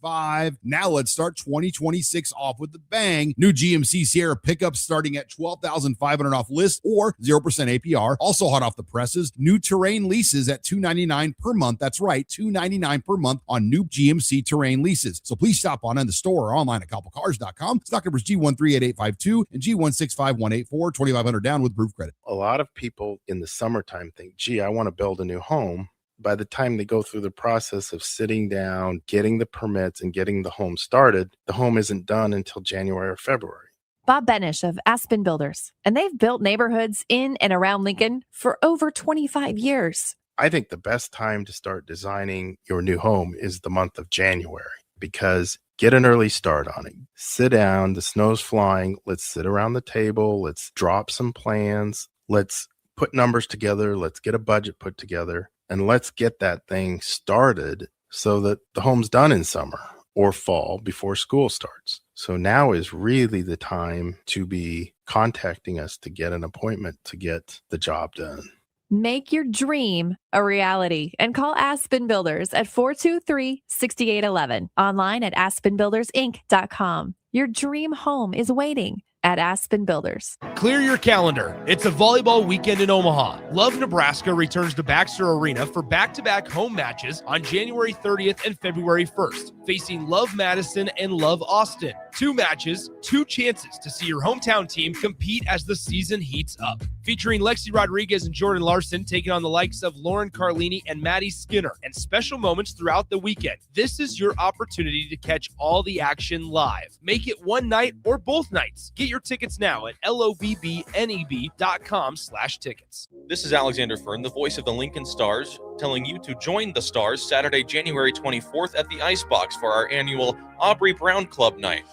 $1,065. Now let's start 2026 off with the bang. New GMC Sierra pickups starting at $12,500 off list or 0% APR. Also hot off the presses, new Terrain leases at $299 per month. That's right, $299 per month on new GMC Terrain leases. So please stop on in the store or online at coppelcars.com. Stock numbers G138852 and G165184, $2,500 down with approved credit. A lot of people in the summertime think, gee, I want to build a new home. By the time they go through the process of sitting down, getting the permits, and getting the home started, the home isn't done until January or February. Bob Benish of Aspen Builders, and they've built neighborhoods in and around Lincoln for over 25 years. I think the best time to start designing your new home is the month of January, because get an early start on it. Sit down, the snow's flying. Let's sit around the table. Let's drop some plans. Let's put numbers together. Let's get a budget put together, and let's get that thing started so that the home's done in summer or fall before school starts. So now is really the time to be contacting us to get an appointment to get the job done. Make your dream a reality and call Aspen Builders at 423-6811. Online at aspenbuildersinc.com. Your dream home is waiting at Aspen Builders. Clear your calendar. It's a volleyball weekend in Omaha. Love Nebraska returns to Baxter Arena for back-to-back home matches on January 30th and February 1st, facing Love Madison and Love Austin. 2 matches, 2 chances to see your hometown team compete as the season heats up. Featuring Lexi Rodriguez and Jordan Larson taking on the likes of Lauren Carlini and Maddie Skinner, and special moments throughout the weekend. This is your opportunity to catch all the action live. Make it one night or both nights. Get your tickets now at lobbneb.com/tickets. This is Alexander Fern, the voice of the Lincoln Stars, telling you to join the Stars Saturday, January 24th at the Icebox for our annual Aubrey Brown Club night.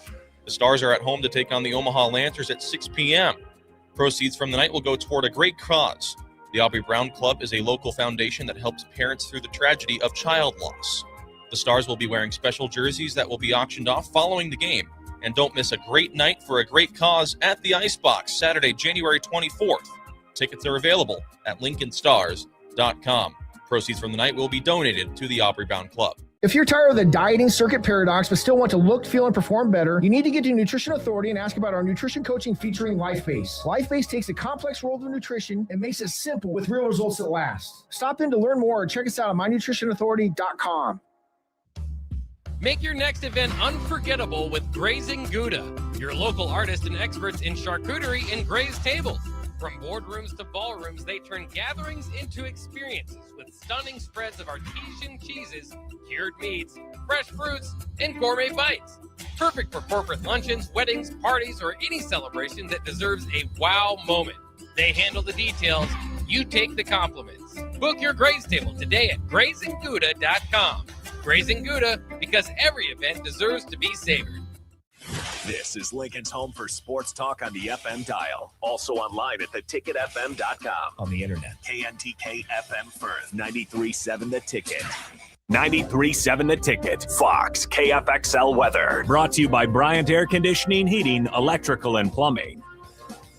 The Stars are at home to take on the Omaha Lancers at 6 p.m. Proceeds from the night will go toward a great cause. The Aubrey Brown Club is a local foundation that helps parents through the tragedy of child loss. The Stars will be wearing special jerseys that will be auctioned off following the game. And don't miss a great night for a great cause at the Icebox, Saturday, January 24th. Tickets are available at lincolnstars.com. Proceeds from the night will be donated to the Aubrey Brown Club. If you're tired of the dieting circuit paradox but still want to look, feel, and perform better, you need to get to Nutrition Authority and ask about our nutrition coaching featuring LifeBase. LifeBase takes the complex world of nutrition and makes it simple with real results that last. Stop in to learn more or check us out at mynutritionauthority.com. Make your next event unforgettable with Grazing Gouda, your local artists and experts in charcuterie and grazed tables. From boardrooms to ballrooms, they turn gatherings into experiences with stunning spreads of artesian cheeses, cured meats, fresh fruits, and gourmet bites. Perfect for corporate luncheons, weddings, parties, or any celebration that deserves a wow moment. They handle the details. You take the compliments. Book your graze table today at GrazingGouda.com. Grazing Gouda, because every event deserves to be savored. This is Lincoln's home for sports talk on the FM dial. Also online at theticketfm.com. On the internet. KNTK FM Firth, 93.7 The Ticket. 93.7 The Ticket. Fox, KFXL Weather. Brought to you by Bryant Air Conditioning, Heating, Electrical, and Plumbing.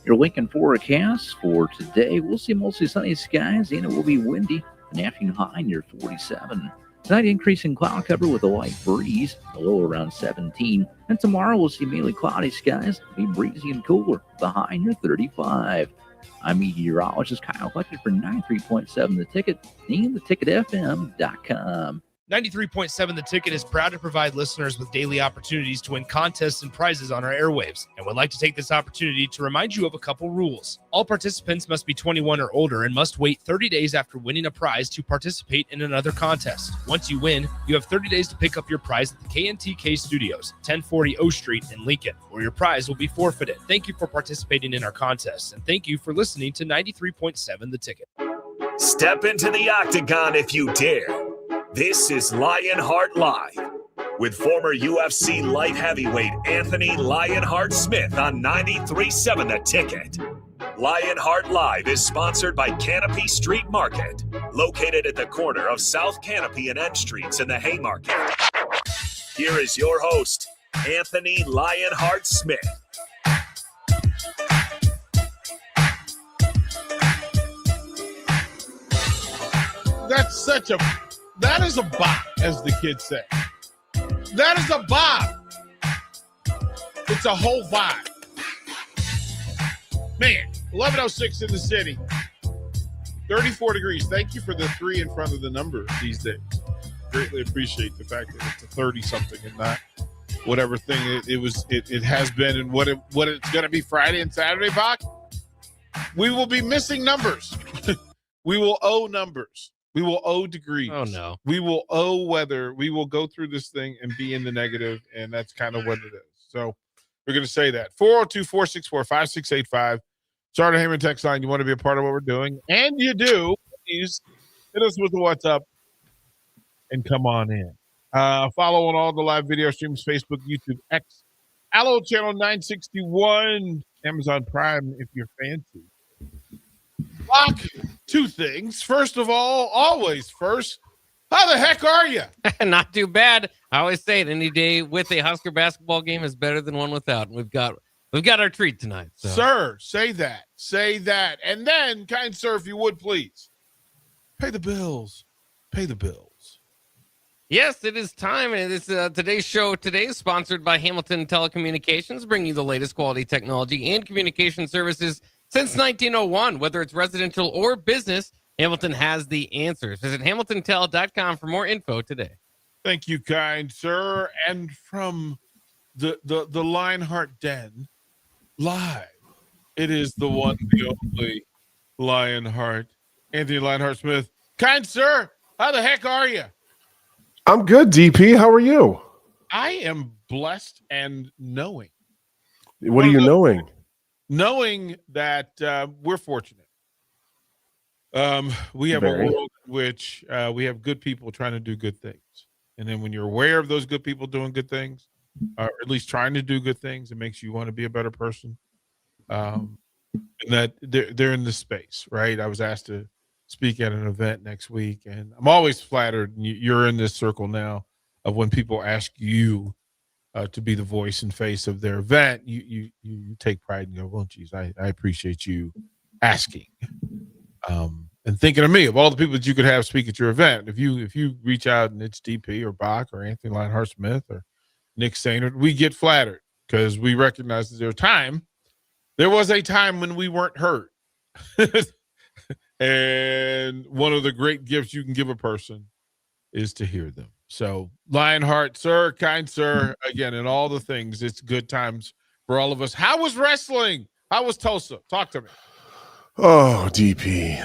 Your Lincoln forecast for today. We'll see mostly sunny skies, and it will be windy. An afternoon high near 47. Tonight, increasing cloud cover with a light breeze, a low around 17. And tomorrow, we'll see mainly cloudy skies, be breezy and cooler, the high near 35. I'm meteorologist Kyle Fletcher for 93.7 The Ticket and theticketfm.com. 93.7 The Ticket is proud to provide listeners with daily opportunities to win contests and prizes on our airwaves, and would like to take this opportunity to remind you of a couple rules. All participants must be 21 or older and must wait 30 days after winning a prize to participate in another contest. Once you win, you have 30 days to pick up your prize at the KNTK Studios, 1040 O Street in Lincoln, where your prize will be forfeited. Thank you for participating in our contests, and thank you for listening to 93.7 The Ticket. Step into the octagon if you dare. This is Lionheart Live with former UFC light heavyweight Anthony Lionheart Smith on 93.7 The Ticket. Lionheart Live is sponsored by Canopy Street Market, located at the corner of South Canopy and N Streets in the Haymarket. Here is your host, Anthony Lionheart Smith. That is a bop, as the kids say. That is a vibe. It's a whole vibe. Man, 11:06 in the city. 34 degrees. Thank you for the 3 in front of the number these days. Greatly appreciate the fact that it's a 30-something and not whatever thing it has been and what it's going to be Friday and Saturday, Bach. We will be missing numbers. We will owe numbers. We will owe degrees. Oh, no. We will owe weather. We will go through this thing and be in the negative, and that's kind of what it is. So we're going to say that. 402-464-5685. Starter Heyman text line. You want to be a part of what we're doing, and you do. Please hit us with the what's up and come on in. Follow on all the live video streams, Facebook, YouTube, X, Allo Channel 961, Amazon Prime if you're fancy. Lock, 2 things. First of all, always first, how the heck are you? Not too bad. I always say it, any day with a Husker basketball game is better than one without. We've got our treat tonight. So. Sir, say that. Say that. And then, kind sir, if you would please, pay the bills. Pay the bills. Yes, it is time, and it's today's show. Today is sponsored by Hamilton Telecommunications, bringing you the latest quality technology and communication services since 1901. Whether it's residential or business, Hamilton has the answers. Visit hamiltontel.com for more info today. Thank you, kind sir. And from the Lionheart Den, live, it is the one, the only Lionheart, Anthony Lionheart Smith. Kind sir, how the heck are you? I'm good, DP. How are you? I am blessed and knowing. What are you knowing? Knowing that we're fortunate. We have a world in which we have good people trying to do good things. And then when you're aware of those good people doing good things, or at least trying to do good things, it makes you want to be a better person. And that they're in this space, right? I was asked to speak at an event next week, and I'm always flattered. You're in this circle now of when people ask you to be the voice and face of their event, you take pride and go, well, geez, I appreciate you asking and thinking of me, of all the people that you could have speak at your event. If you reach out and it's DP or Bach or Anthony Lionheart Smith or Nick Sainert, we get flattered because we recognize that there was a time when we weren't heard. And one of the great gifts you can give a person is to hear them. So Lionheart, sir, kind sir, again, and all the things, it's good times for all of us. How was wrestling? How was Tulsa? Talk to me. Oh, DP.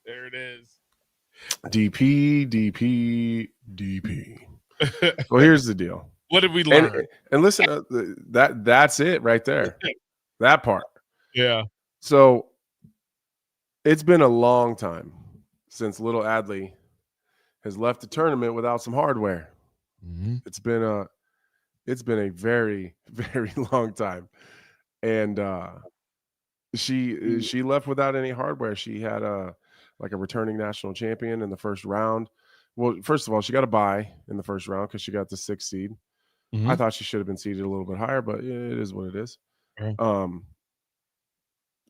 There it is. DP. Well, here's the deal. What did we learn? And listen, that's it right there. That part. Yeah. So it's been a long time since little Adley has left the tournament without some hardware. Mm-hmm. It's been a very, very long time. And she left without any hardware. She had a returning national champion in the first round. Well, first of all, she got a bye in the first round because she got the 6th seed. Mm-hmm. I thought she should have been seeded a little bit higher, but it is what it is. Mm-hmm.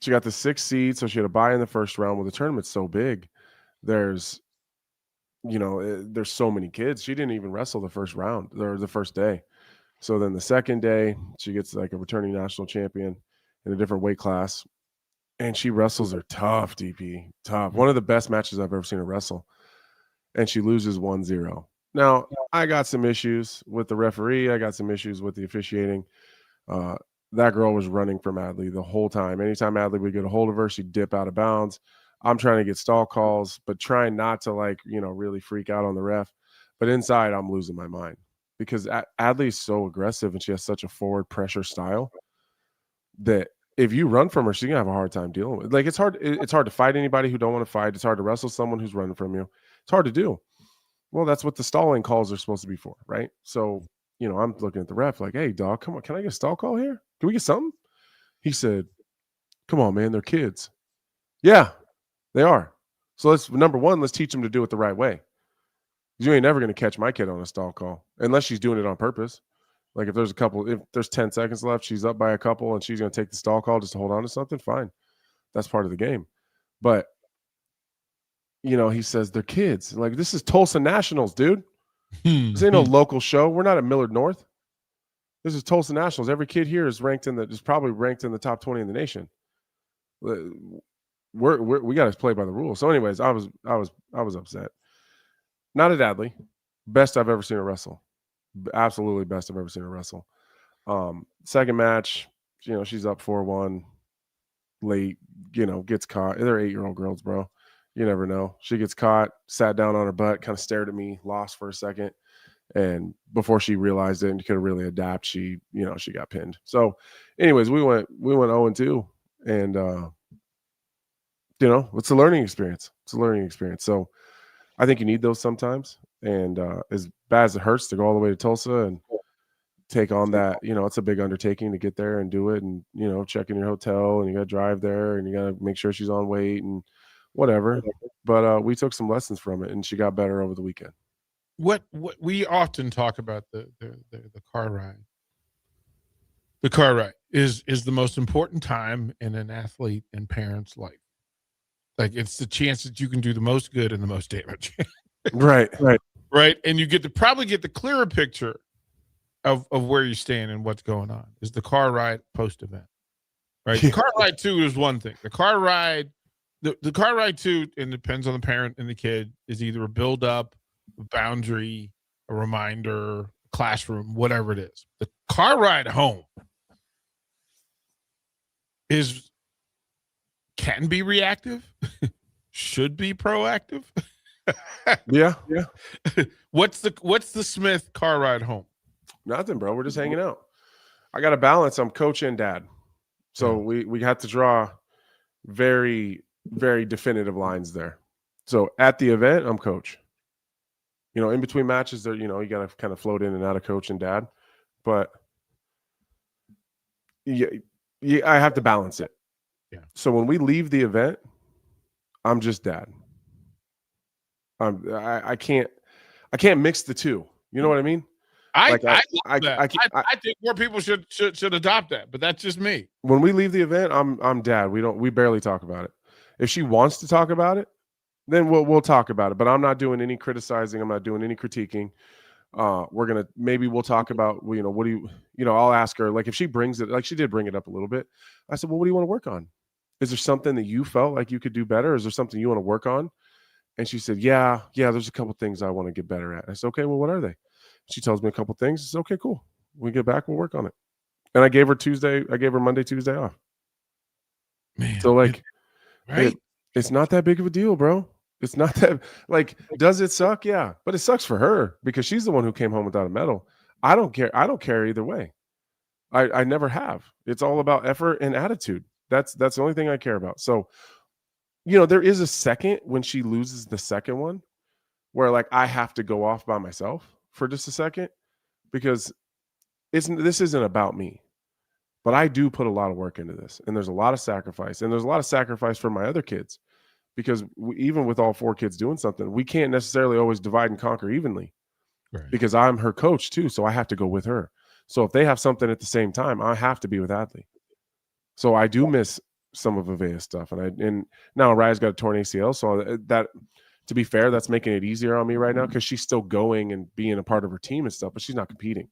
She got the 6th seed, so she had a bye in the first round. Well, the tournament's so big. There's so many kids. She didn't even wrestle the first round or the first day. So then the second day, she gets like a returning national champion in a different weight class. And she wrestles her tough, DP. Tough. One of the best matches I've ever seen her wrestle. And she loses 1-0. Now, I got some issues with the referee. I got some issues with the officiating. That girl was running from Adley the whole time. Anytime Adley would get a hold of her, she'd dip out of bounds. I'm trying to get stall calls, but trying not to really freak out on the ref. But inside, I'm losing my mind because Adley is so aggressive and she has such a forward pressure style that if you run from her, she's gonna have a hard time dealing with. Like it's hard to fight anybody who don't want to fight. It's hard to wrestle someone who's running from you. It's hard to do. Well, that's what the stalling calls are supposed to be for, right? So, I'm looking at the ref like, hey, dog, come on, can I get a stall call here? Can we get something? He said, come on, man, they're kids. Yeah, they are. So number one, let's teach them to do it the right way. You ain't never going to catch my kid on a stall call unless she's doing it on purpose. Like if there's 10 seconds left, she's up by a couple and she's going to take the stall call just to hold on to something, fine. That's part of the game. But, he says they're kids. Like this is Tulsa Nationals, dude. This ain't no local show. We're not at Millard North. This is Tulsa Nationals. Every kid here is probably ranked in the top 20 in the nation. We got to play by the rules. So, anyways, I was upset. Not at Adley. Best I've ever seen her wrestle. Absolutely best I've ever seen her wrestle. Second match, she's up 4-1 late, gets caught. They're 8-year-old girls, bro. You never know. She gets caught, sat down on her butt, kind of stared at me, lost for a second. And before she realized it and could really adapt, she got pinned. So anyways, we went 0-2, and it's a learning experience. It's a learning experience. So I think you need those sometimes. And as bad as it hurts to go all the way to Tulsa and take on that, it's a big undertaking to get there and do it, and check in your hotel, and you got to drive there, and you got to make sure she's on weight and whatever. But we took some lessons from it, and she got better over the weekend. What we often talk about the car ride. The car ride is the most important time in an athlete and parent's life. Like, it's the chance that you can do the most good and the most damage. Right. And you probably get the clearer picture of where you stand and what's going on is the car ride post event. Right. The car ride too is one thing. The car ride too, and depends on the parent and the kid, is either a build up, a boundary, a reminder, classroom, whatever it is. The car ride home can be reactive, should be proactive. Yeah. What's the Smith car ride home? Nothing, bro. We're just hanging out. I got a balance. I'm coach and dad. So we had to draw very, very definitive lines there. So at the event, I'm coach. In between matches there, you got to kind of float in and out of coach and dad. But yeah, I have to balance it. Yeah. So when we leave the event, I'm just dad. I can't mix the two. You know what I mean? I think more people should adopt that, but that's just me. When we leave the event, I'm dad. We barely talk about it. If she wants to talk about it, then we'll talk about it. But I'm not doing any criticizing. I'm not doing any critiquing. We'll talk about, what do you, I'll ask her, like, if she brings it, like she did bring it up a little bit. I said, well, what do you want to work on? Is there something that you felt like you could do better? Is there something you want to work on? And she said, yeah, there's a couple things I want to get better at. I said, okay, well, what are they? She tells me a couple things. I said, okay, cool. When we get back, we'll work on it. And I gave her Monday, Tuesday off. Man, so like, right? It's not that big of a deal, bro. It's not that, like, does it suck? Yeah, but it sucks for her because she's the one who came home without a medal. I don't care. I don't care either way. I never have. It's all about effort and attitude. That's the only thing I care about. So, there is a second when she loses the second one where, like, I have to go off by myself for just a second because this isn't about me. But I do put a lot of work into this, and there's a lot of sacrifice, and there's a lot of sacrifice for my other kids because even with all 4 kids doing something, we can't necessarily always divide and conquer evenly because I'm her coach too. So I have to go with her. So if they have something at the same time, I have to be with Adley. So I do miss some of Avea's stuff. And now Raya's got a torn ACL. So that, to be fair, that's making it easier on me right now because she's still going and being a part of her team and stuff, but she's not competing.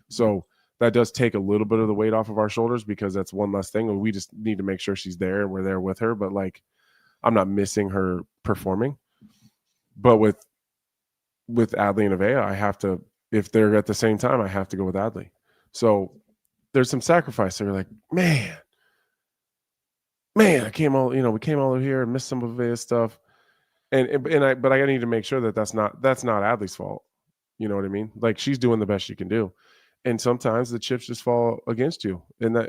So that does take a little bit of the weight off of our shoulders because that's one less thing. We just need to make sure she's there and we're there with her. But, like, I'm not missing her performing. But with Adley and Avea, I have to, if they're at the same time, I have to go with Adley. So there's some sacrifice there. Like, man, we came all over here and missed some of Avea's stuff. But I need to make sure that that's not Adley's fault. You know what I mean? Like, she's doing the best she can do. And sometimes the chips just fall against you. And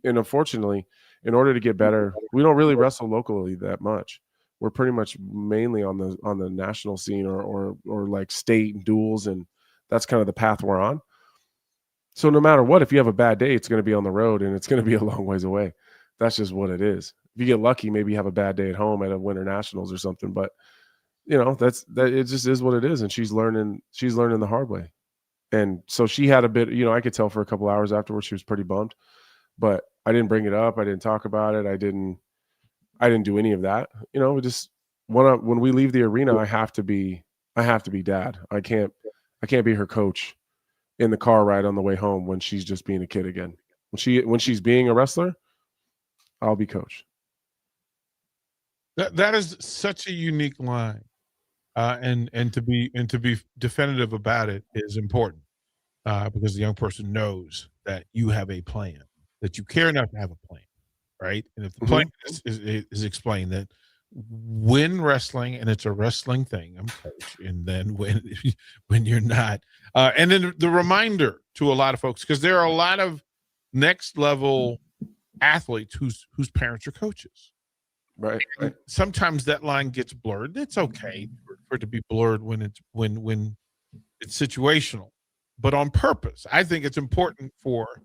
unfortunately, in order to get better, we don't really wrestle locally that much. We're pretty much mainly on the national scene or like state duels, and that's kind of the path we're on. So no matter what, if you have a bad day, it's going to be on the road and it's going to be a long ways away. That's just what it is. If you get lucky, maybe you have a bad day at home at a Winter Nationals or something, but it just is what it is. And she's learning the hard way. And so she had a bit, I could tell for a couple hours afterwards, she was pretty bummed, but I didn't bring it up. I didn't talk about it. I didn't do any of that. We just when we leave the arena, I have to be dad. I I can't be her coach in the car ride on the way home when she's just being a kid again. When she's being a wrestler, I'll be coach. That is such a unique line, and to be definitive about it is important, because the young person knows that you have a plan, that you care enough to have a plan, right? And if the plan is explained that when wrestling, and it's a wrestling thing, I'm coach, and then when you're not, and then the reminder to a lot of folks, because there are a lot of next level athletes whose parents are coaches. Right. Sometimes that line gets blurred. It's okay for it to be blurred when it's situational, but on purpose. I think it's important for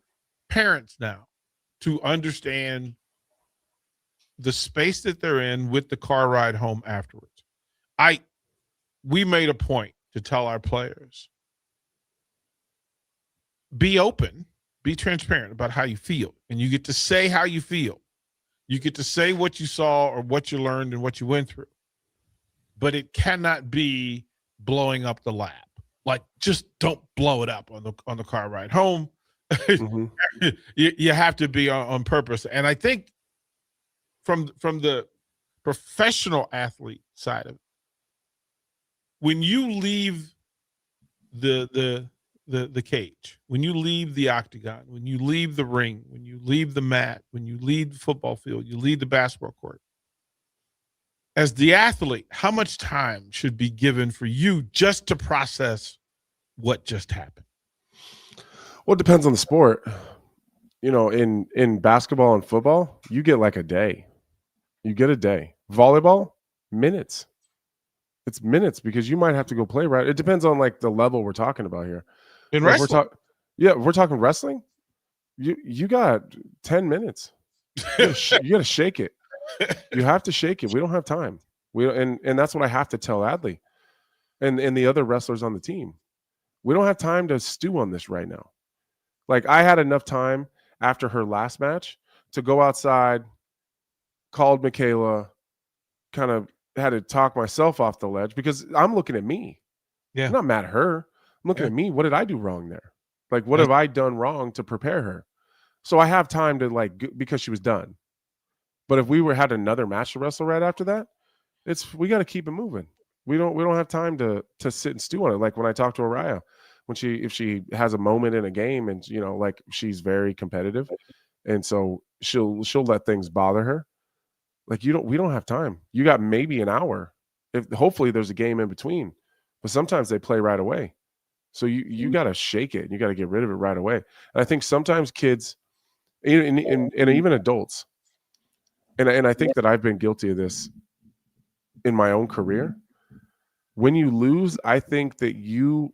parents now to understand the space that they're in with the car ride home afterwards. We made a point to tell our players, be open, be transparent about how you feel, and you get to say how you feel. You get to say what you saw or what you learned and what you went through, but it cannot be blowing up the lab. Like, just don't blow it up on the car ride home. You have to be on purpose. And I think from the professional athlete side of it, when you leave the cage, when you leave the octagon, when you leave the ring, when you leave the mat, when you leave the football field, you leave the basketball court, as the athlete, how much time should be given for you just to process what just happened? Well, it depends on the sport. You know, in basketball and football, you get like a day. You get a day. Volleyball, minutes. It's minutes, because you might have to go play right. It depends on like the level we're talking about here. In like wrestling, we're talking wrestling. You got 10 minutes. You got to shake it. You have to shake it. We don't have time. And that's what I have to tell Adley and the other wrestlers on the team. We don't have time to stew on this right now. Like, I had enough time after her last match to go outside, called Michaela, kind of had to talk myself off the ledge, because I'm looking at me. Yeah. I'm not mad at her. I'm looking at me. What did I do wrong there? Like, what have I done wrong to prepare her? So I have time to because she was done. But if we had another match to wrestle right after that, we got to keep it moving. We don't have time to sit and stew on it. Like when I talked to Araya, if she has a moment in a game and, you know, like, she's very competitive, and so she'll let things bother her. Like, we don't have time. You got maybe an hour. Hopefully there's a game in between, but sometimes they play right away. So you got to shake it. You got to get rid of it right away. And I think sometimes kids, and even adults, and I think that I've been guilty of this in my own career. When you lose, I think that you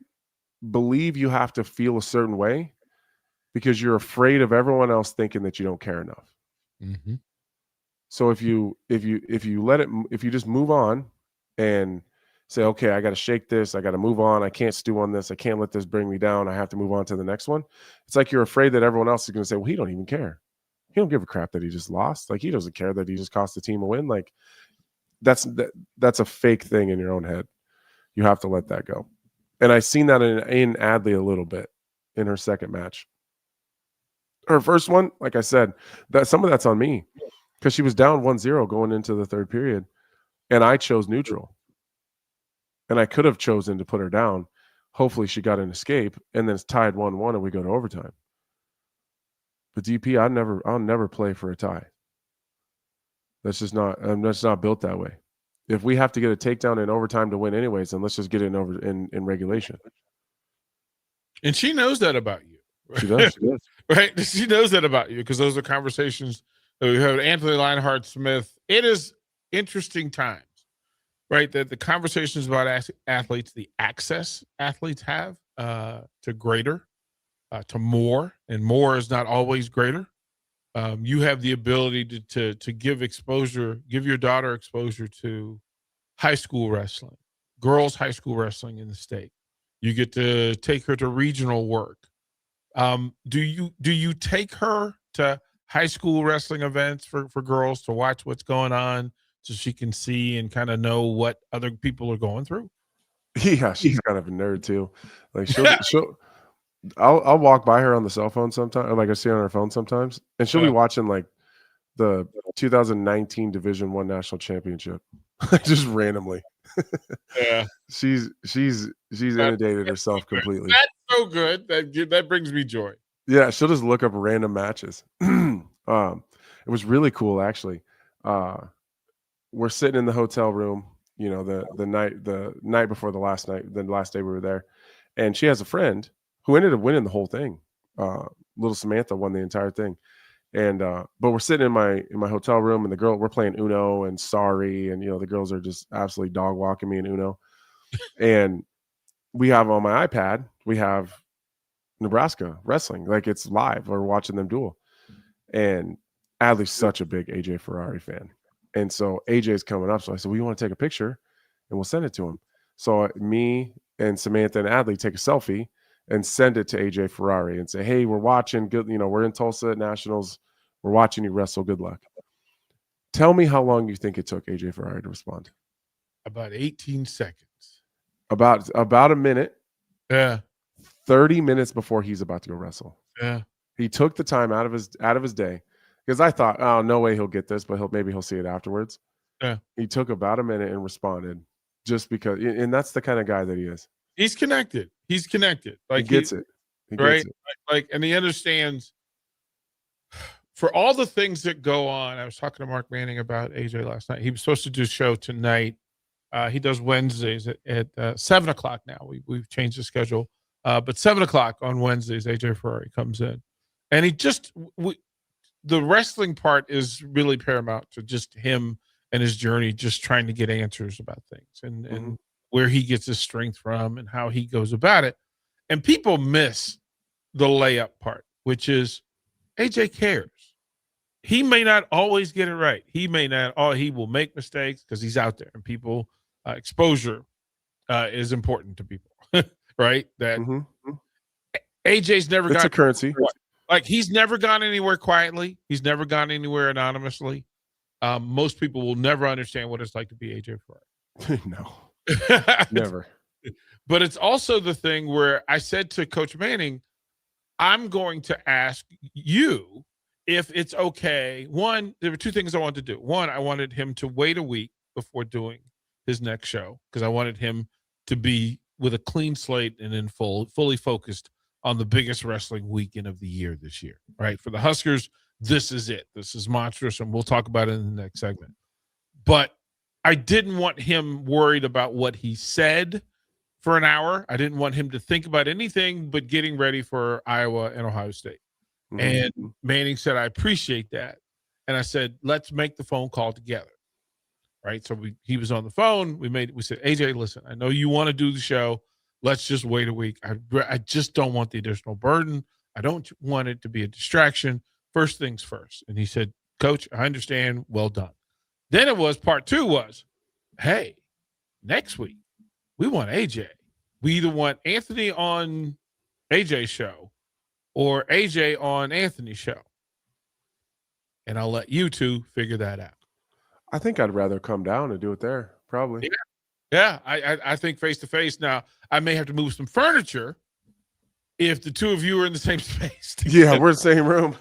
believe you have to feel a certain way because you're afraid of everyone else thinking that you don't care enough. Mm-hmm. So if you just move on and say, okay, I got to shake this, I got to move on, I can't stew on this, I can't let this bring me down, I have to move on to the next one. It's like you're afraid that everyone else is going to say, well, he don't even care. He don't give a crap that he just lost. Like, he doesn't care that he just cost the team a win. Like, that's a fake thing in your own head. You have to let that go. And I've seen that in Adley a little bit in her second match. Her first one, like I said, that some of that's on me, because she was down 1-0 going into the third period, and I chose neutral. And I could have chosen to put her down. Hopefully she got an escape, and then it's tied 1-1 and we go to overtime. But DP, I'll never play for a tie. That's just not, I'm just not built that way. If we have to get a takedown in overtime to win anyways, then let's just get it in regulation. And she knows that about you. She does. She does. Right? She knows that about you, because those are conversations that we had with Anthony Lionheart Smith. It is interesting times, right? That the conversations about athletes, the access athletes have to greater, to more, and more is not always greater. You have the ability to give exposure, give your daughter exposure to high school wrestling, girls high school wrestling in the state. You get to take her to regional work. Do you take her to high school wrestling events for girls to watch what's going on, so she can see and kind of know what other people are going through? Yeah, she's kind of a nerd too. Like I'll walk by her on the cell phone sometimes, or like I see her on her phone sometimes, and she'll be watching like the 2019 Division I national championship, just randomly. Yeah, she's inundated herself completely. That's so good. That brings me joy. Yeah, she'll just look up random matches. It was really cool actually. We're sitting in the hotel room, you know, the night before the last day we were there, and she has a friend who ended up winning the whole thing. Little Samantha won the entire thing. And but we're sitting in my hotel room, and we're playing Uno and Sorry, and you know the girls are just absolutely dog walking me in Uno. And we have on my iPad, we have Nebraska wrestling, like it's live. We're watching them duel. And Adley's such a big AJ Ferrari fan, and so AJ's coming up. So I said, "Well, you want to take a picture, and we'll send it to him." So me and Samantha and Adley take a selfie and send it to AJ Ferrari and say, "Hey, we're watching. Good, you know, we're in Tulsa at Nationals. We're watching you wrestle. Good luck." Tell me how long you think it took AJ Ferrari to respond. About 18 seconds. About a minute. Yeah. 30 minutes before he's about to go wrestle. Yeah. He took the time out of his day, because I thought, oh, no way he'll get this, but maybe he'll see it afterwards. Yeah. He took about a minute and responded, just because, and that's the kind of guy that he is. He's connected. Like he gets it. He right? gets it. Like, and he understands for all the things that go on. I was talking to Mark Manning about AJ last night. He was supposed to do a show tonight. He does Wednesdays at 7:00 now. We've changed the schedule. But 7:00 on Wednesdays, AJ Ferrari comes in, and the wrestling part is really paramount to just him and his journey, just trying to get answers about things and where he gets his strength from and how he goes about it. And people miss the layup part, which is AJ cares. He may not always get it right. He will make mistakes because he's out there, and people exposure is important to people, right? That AJ's never got a currency. Like, he's never gone anywhere quietly. He's never gone anywhere anonymously. Most people will never understand what it's like to be AJ Ferrari. No, never. But it's also the thing where I said to Coach Manning, I'm going to ask you if it's okay. One, there were two things I wanted to do. One, I wanted him to wait a week before doing his next show, because I wanted him to be with a clean slate and in fully focused on the biggest wrestling weekend of the year this year, right? For the Huskers, this is it. This is monstrous, and we'll talk about it in the next segment. But I didn't want him worried about what he said for an hour. I didn't want him to think about anything but getting ready for Iowa and Ohio State. And Manning said, I appreciate that. And I said, let's make the phone call together. Right. So he was on the phone. We said, AJ, listen, I know you want to do the show. Let's just wait a week. I just don't want the additional burden. I don't want it to be a distraction. First things first. And he said, Coach, I understand. Well done. Then it was part two was, hey, next week we want AJ. We either want Anthony on AJ's show or AJ on Anthony's show. And I'll let you two figure that out. I think I'd rather come down and do it there, probably. Yeah, I think face-to-face. Now, I may have to move some furniture if the two of you are in the same space. Yeah, we're in the same room.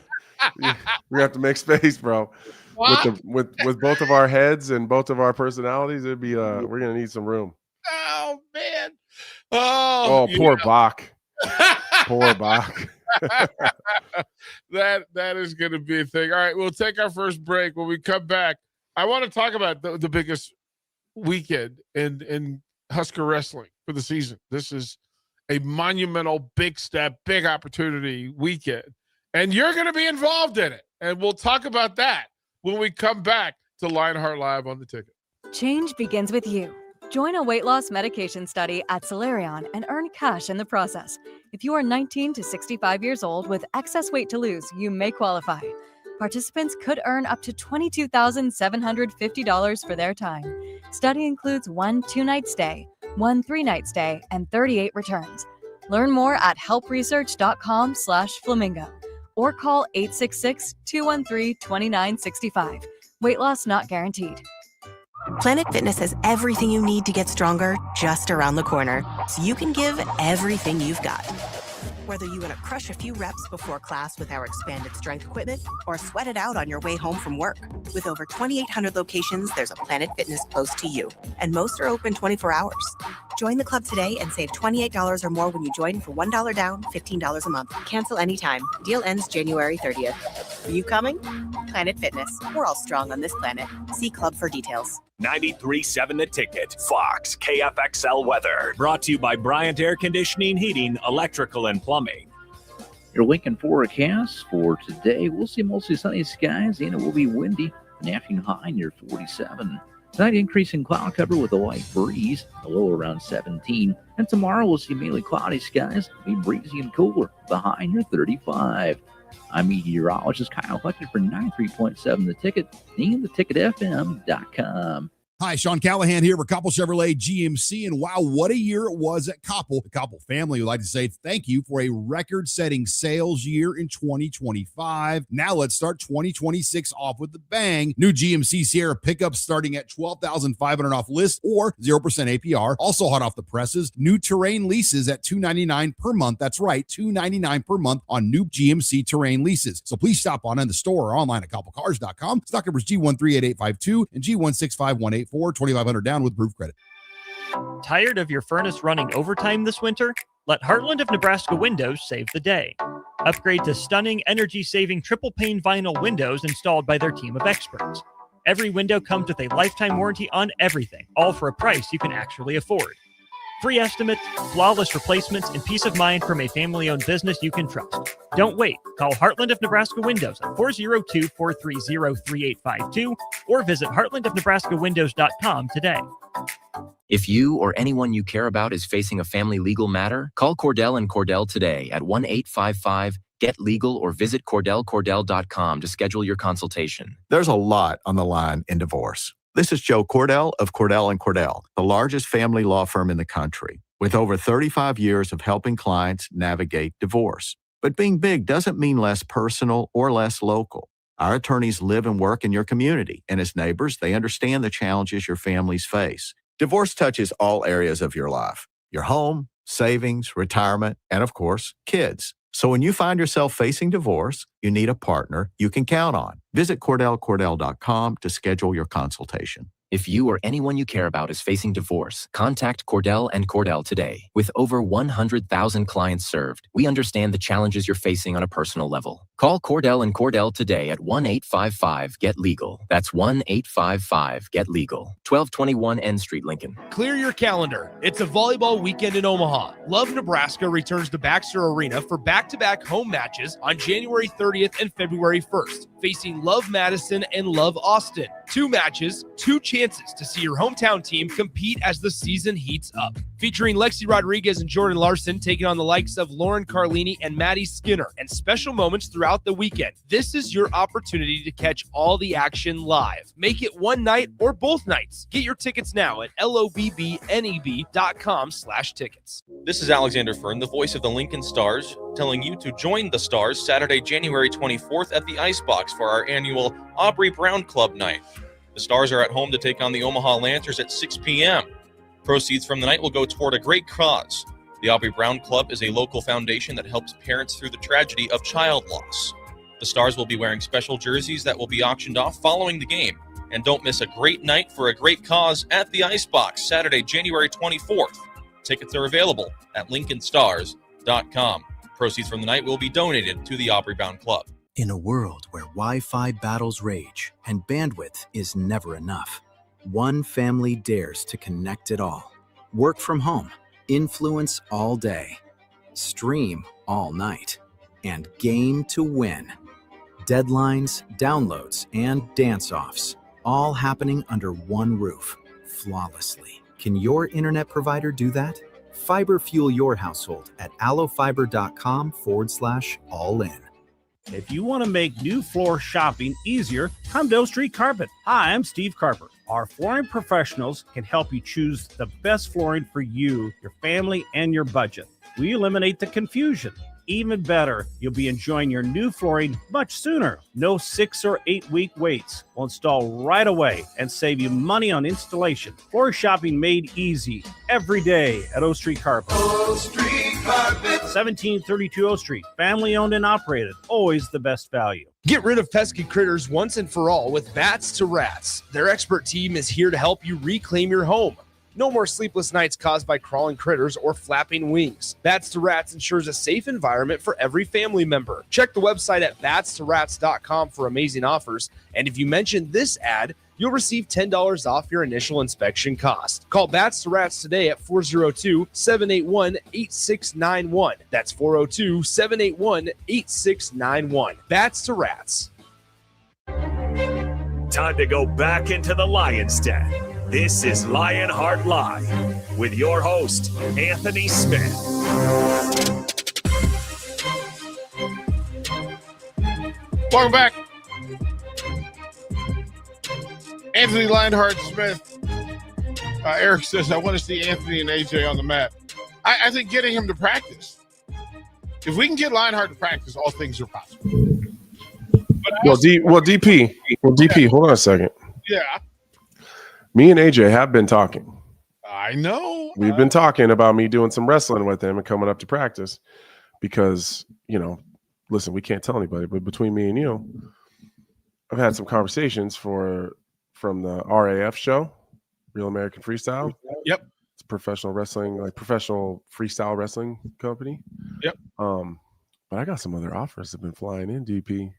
We have to make space, bro. With both of our heads and both of our personalities, it'd be we're gonna need some room. Oh man. Poor Bach. Poor Bach. That is gonna be a thing. All right, we'll take our first break. When we come back, I want to talk about the biggest weekend in Husker wrestling for the season. This is a monumental, big step, big opportunity weekend, and you're going to be involved in it. And we'll talk about that when we come back to Lionheart Live on the Ticket. Change begins with you. Join a weight loss medication study at Solarion and earn cash in the process. If you are 19 to 65 years old with excess weight to lose, you may qualify. Participants could earn up to $22,750 for their time. Study includes 1 2-night stay, 1 3-night stay, and 38 returns. Learn more at helpresearch.com/flamingo or call 866-213-2965. Weight loss not guaranteed. Planet Fitness has everything you need to get stronger just around the corner, so you can give everything you've got. Whether you want to crush a few reps before class with our expanded strength equipment or sweat it out on your way home from work. With over 2,800 locations, there's a Planet Fitness close to you, and most are open 24 hours. Join the club today and save $28 or more when you join for $1 down, $15 a month. Cancel anytime. Deal ends January 30th. Are you coming? Planet Fitness. We're all strong on this planet. See club for details. 93.7 The Ticket, Fox, KFXL weather. Brought to you by Bryant Air Conditioning, Heating, Electrical, and Plumbing. Your Lincoln forecast for today, we'll see mostly sunny skies and it will be windy. An afternoon high near 47. Tonight, increasing cloud cover with a light breeze, a low around 17. And tomorrow, we'll see mainly cloudy skies, be breezy and cooler, the high near 35. I'm meteorologist Kyle Hutton for 93.7 The Ticket and theticketfm.com. Hi, Sean Callahan here for Koppel Chevrolet GMC, and wow, what a year it was at Koppel. The Koppel family would like to say thank you for a record-setting sales year in 2025. Now let's start 2026 off with a bang. New GMC Sierra pickups starting at $12,500 off list or 0% APR. Also hot off the presses, new Terrain leases at $299 per month. That's right, $299 per month on new GMC Terrain leases. So please stop on in the store or online at koppelcars.com. Stock numbers G138852 and G16518. 2,500 down with proof credit. Tired of your furnace running overtime this winter? Let Heartland of Nebraska Windows save the day. Upgrade to stunning energy-saving triple-pane vinyl windows installed by their team of experts. Every window comes with a lifetime warranty on everything, all for a price you can actually afford. Free estimates, flawless replacements, and peace of mind from a family-owned business you can trust. Don't wait. Call Heartland of Nebraska Windows at 402-430-3852 or visit heartlandofnebraskawindows.com today. If you or anyone you care about is facing a family legal matter, call Cordell and Cordell today at 1-855-GET-LEGAL or visit CordellCordell.com to schedule your consultation. There's a lot on the line in divorce. This is Joe Cordell of Cordell & Cordell, the largest family law firm in the country, with over 35 years of helping clients navigate divorce. But being big doesn't mean less personal or less local. Our attorneys live and work in your community, and as neighbors, they understand the challenges your families face. Divorce touches all areas of your life: your home, savings, retirement, and of course, kids. So when you find yourself facing divorce, you need a partner you can count on. Visit CordellCordell.com to schedule your consultation. If you or anyone you care about is facing divorce, contact Cordell and Cordell today. With over 100,000 clients served, we understand the challenges you're facing on a personal level. Call Cordell and Cordell today at 1-855-GET-LEGAL. That's 1-855-GET-LEGAL. 1221 N Street, Lincoln. Clear your calendar. It's a volleyball weekend in Omaha. Love Nebraska returns to Baxter Arena for back-to-back home matches on January 30th and February 1st, facing Love Madison and Love Austin. 2 matches, 2 chances to see your hometown team compete as the season heats up. Featuring Lexi Rodriguez and Jordan Larson taking on the likes of Lauren Carlini and Maddie Skinner, and special moments throughout the weekend. This is your opportunity to catch all the action live. Make it one night or both nights. Get your tickets now at lobbneb.com/tickets. This is Alexander Fern, the voice of the Lincoln Stars, telling you to join the Stars Saturday, January 24th at the Icebox for our annual Aubrey Brown Club night. The Stars are at home to take on the Omaha Lancers at 6 p.m. Proceeds from the night will go toward a great cause. The Aubrey Brown Club is a local foundation that helps parents through the tragedy of child loss. The Stars will be wearing special jerseys that will be auctioned off following the game. And don't miss a great night for a great cause at the Icebox, Saturday, January 24th. Tickets are available at lincolnstars.com. Proceeds from the night will be donated to the Aubrey Brown Club. In a world where Wi-Fi battles rage and bandwidth is never enough, one family dares to connect it all. Work from home, influence all day, stream all night, and game to win. Deadlines, downloads, and dance-offs, all happening under one roof, flawlessly. Can your internet provider do that? Fiber fuel your household at allofiber.com/all-in. If you want to make new floor shopping easier, come to O Street Carpet. Hi, I'm Steve Carper. Our flooring professionals can help you choose the best flooring for you, your family, and your budget. We eliminate the confusion. even better, you'll be enjoying your new flooring much sooner. No 6 or 8 week waits. We'll install right away and save you money on installation. Floor shopping made easy every day at O Street Carpet. O Street Carpet. 1732 O Street. Family owned and operated. Always the best value. Get rid of pesky critters once and for all with Bats to Rats. Their expert team is here to help you reclaim your home. No more sleepless nights caused by crawling critters or flapping wings. Bats to Rats ensures a safe environment for every family member. Check the website at batstorats.com for amazing offers. And if you mention this ad, you'll receive $10 off your initial inspection cost. Call Bats to Rats today at 402-781-8691. That's 402-781-8691. Bats to Rats. Time to go back into the Lion's Den. This is Lionheart Live with your host, Anthony Smith. Welcome back. Anthony Lionheart Smith. Eric says, I want to see Anthony and AJ on the mat. I think getting him to practice. If we can get Lionheart to practice, all things are possible. DP, hold on a second. Yeah. Me and AJ have been talking. I know. We've been talking about me doing some wrestling with him and coming up to practice because, listen, we can't tell anybody, but between me and you, I've had some conversations from the RAF show, Real American Freestyle. Yep. It's a professional wrestling, professional freestyle wrestling company. Yep. But I got some other offers that have been flying in, DP.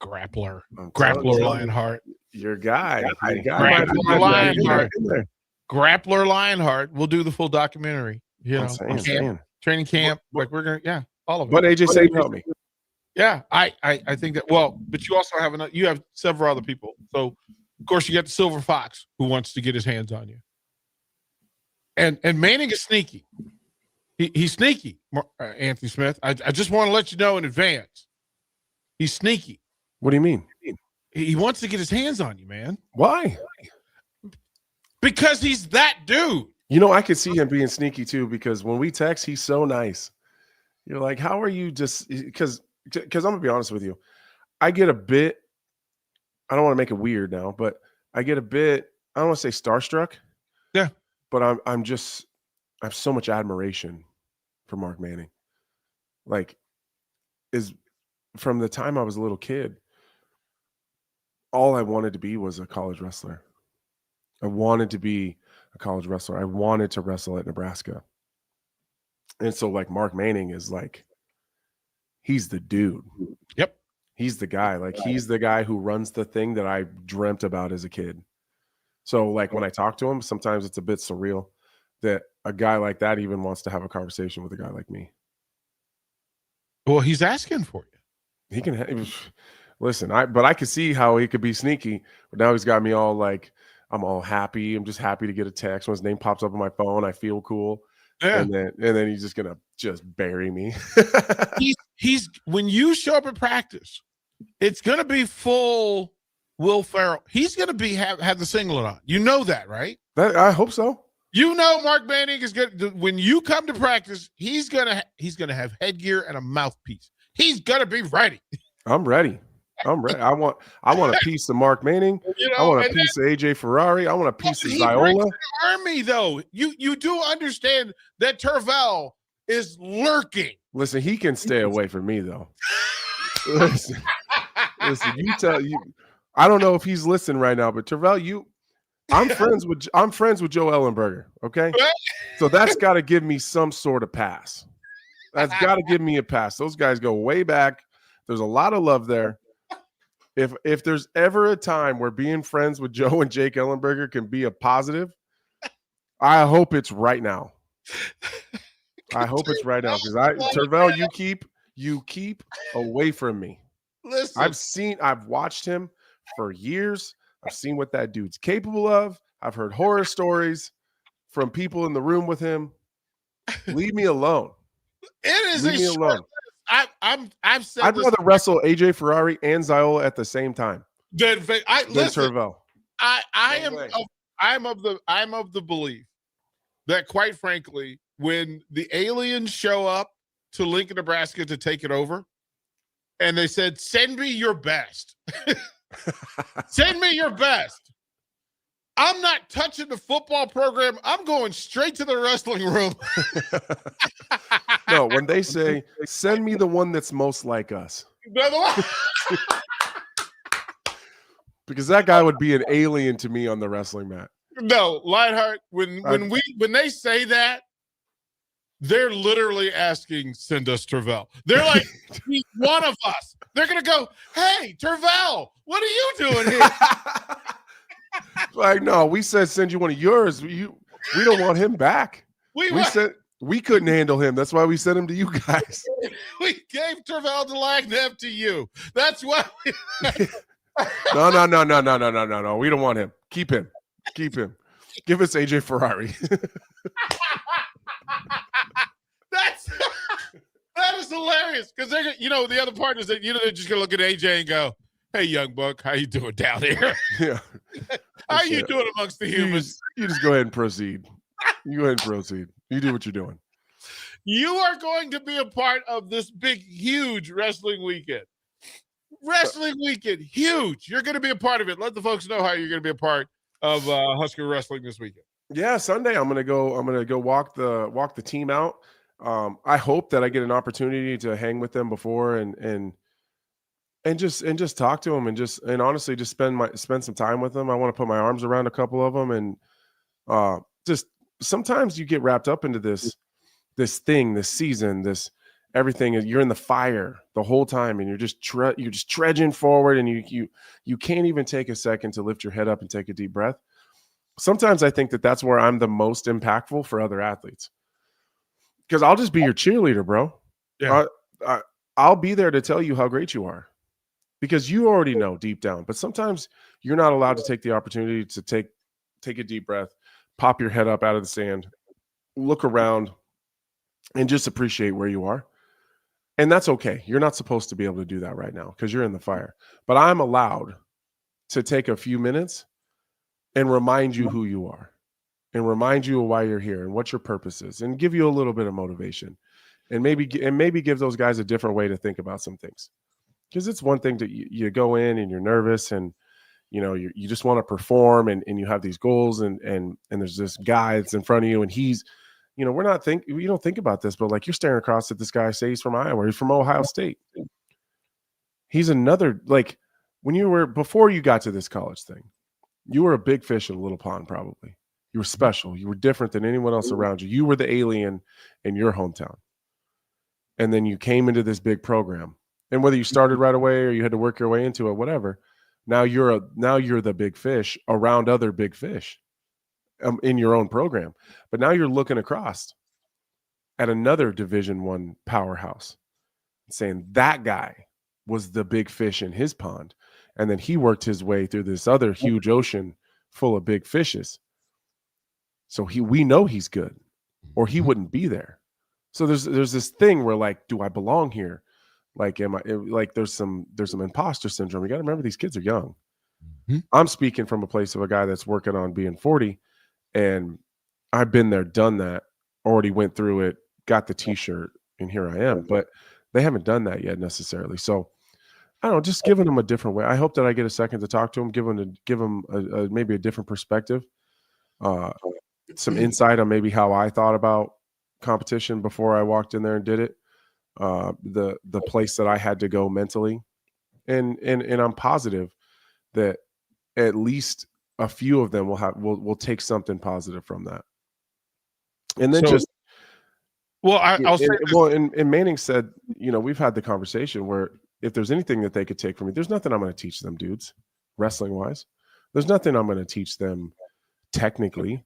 Grappler Lionheart. Your guy. Grappler Lionheart. Grappler Lionheart. We'll do the full documentary. Training camp. Like we're gonna, all of it. But AJ said help me. Yeah, I think that. Well, but you also have you have several other people. So of course you got the Silver Fox who wants to get his hands on you. And Manning is sneaky. He's sneaky, Anthony Smith. I just want to let you know in advance. He's sneaky. What do you mean? He wants to get his hands on you, man. Why? Because he's that dude. I could see him being sneaky too, because when we text, he's so nice. You're like, how are you just because I'm gonna be honest with you. I get a bit, I don't want to make it weird now, but I get a bit, I don't want to say starstruck. Yeah. But I have so much admiration for Mark Manning. From the time I was a little kid, all I wanted to be was a college wrestler. I wanted to be a college wrestler. I wanted to wrestle at Nebraska. And so Mark Manning is he's the dude. Yep. He's the guy. He's the guy who runs the thing that I dreamt about as a kid. So when I talk to him, sometimes it's a bit surreal that a guy like that even wants to have a conversation with a guy like me. Well, he's asking for you. He can listen, but I could see how he could be sneaky. But now he's got me all I'm all happy. I'm just happy to get a text when his name pops up on my phone. I feel cool. Yeah. And then he's just gonna bury me. he's when you show up at practice, it's gonna be full Will Ferrell. He's gonna have the singlet on. You know that, right? I hope so. Mark Manning is good. When you come to practice, he's gonna have headgear and a mouthpiece. He's gonna be ready. I'm ready. I want a piece of Mark Manning. I want a piece of AJ Ferrari. I want a piece of Ziola. Army, though, you do understand that Tervel is lurking. Listen, he can stay away from me though. listen, you tell you. I don't know if he's listening right now, but Tervel, I'm friends with Joe Ellenberger. Okay, so that's got to give me some sort of pass. That's got to give me a pass. Those guys go way back. There's a lot of love there. If there's ever a time where being friends with Joe and Jake Ellenberger can be a positive, I hope it's right now. I hope it's right now because Tervel, you keep away from me. Listen, I've watched him for years. I've seen what that dude's capable of. I've heard horror stories from people in the room with him. Leave me alone. It is Leave me alone. I've said I'd rather wrestle AJ Ferrari and Ziola at the same time than Tervel. I'm of the belief that, quite frankly, when the aliens show up to Lincoln, Nebraska to take it over. And they said, send me your best. Send me your best. I'm not touching the football program. I'm going straight to the wrestling room. No, when they say, send me the one that's most like us. Because that guy would be an alien to me on the wrestling mat. No, Lionheart, when they say that, they're literally asking, send us Tervel. They're like, he's one of us. They're going to go, hey, Tervel, what are you doing here? Like, no, we said send you one of yours. We don't want him back. We said we couldn't handle him. That's why we sent him to you guys. We gave Tervel Delagnev to you. That's why. No. We don't want him. Keep him. Give us AJ Ferrari. That is hilarious because they're, the other partners that they're just gonna look at AJ and go, "Hey, young buck, how you doing down here? Yeah, how you doing amongst the humans?" You just go ahead and proceed. You do what you're doing. You are going to be a part of this big, huge wrestling weekend. Wrestling weekend, huge. You're going to be a part of it. Let the folks know how you're going to be a part of Husker wrestling this weekend. Yeah, Sunday I'm gonna go walk the team out. I hope that I get an opportunity to hang with them before and just talk to them and honestly just spend some time with them. I want to put my arms around a couple of them and just sometimes you get wrapped up into this season, this everything. You're in the fire the whole time and you're just trudging forward and you can't even take a second to lift your head up and take a deep breath. Sometimes I think that that's where I'm the most impactful for other athletes. Because I'll just be your cheerleader, bro. Yeah. I'll be there to tell you how great you are because you already know deep down. But sometimes you're not allowed to take the opportunity to take a deep breath, pop your head up out of the sand, look around, and just appreciate where you are. And that's okay. You're not supposed to be able to do that right now because you're in the fire. But I'm allowed to take a few minutes and remind you who you are and remind you of why you're here and what your purpose is and give you a little bit of motivation and maybe give those guys a different way to think about some things. Because it's one thing to you go in and you're nervous and you just want to perform and you have these goals and there's this guy that's in front of you and he's you don't think about this, but like you're staring across at this guy, say he's from Iowa, he's from Ohio State. He's another, like before you got to this college thing, you were a big fish in a little pond, probably. You were special. You were different than anyone else around you. You were the alien in your hometown. And then you came into this big program. And whether you started right away or you had to work your way into it, whatever, now you're the big fish around other big fish in your own program. But now you're looking across at another Division I powerhouse saying that guy was the big fish in his pond. And then he worked his way through this other huge ocean full of big fishes. So we know he's good or he wouldn't be there. So there's this thing where like, do I belong here? Like, there's some imposter syndrome. You got to remember these kids are young. Mm-hmm. I'm speaking from a place of a guy that's working on being 40 and I've been there, done that, already went through it, got the t-shirt and here I am, but they haven't done that yet necessarily. So I don't know, just giving them a different way. I hope that I get a second to talk to them, give them maybe a different perspective, some insight on maybe how I thought about competition before I walked in there and did it, the place that I had to go mentally, and I'm positive that at least a few of them will take something positive from that, and then I'll say this. Well, and Manning said, we've had the conversation where if there's anything that they could take from me, there's nothing I'm going to teach them, dudes, wrestling wise. There's nothing I'm going to teach them technically.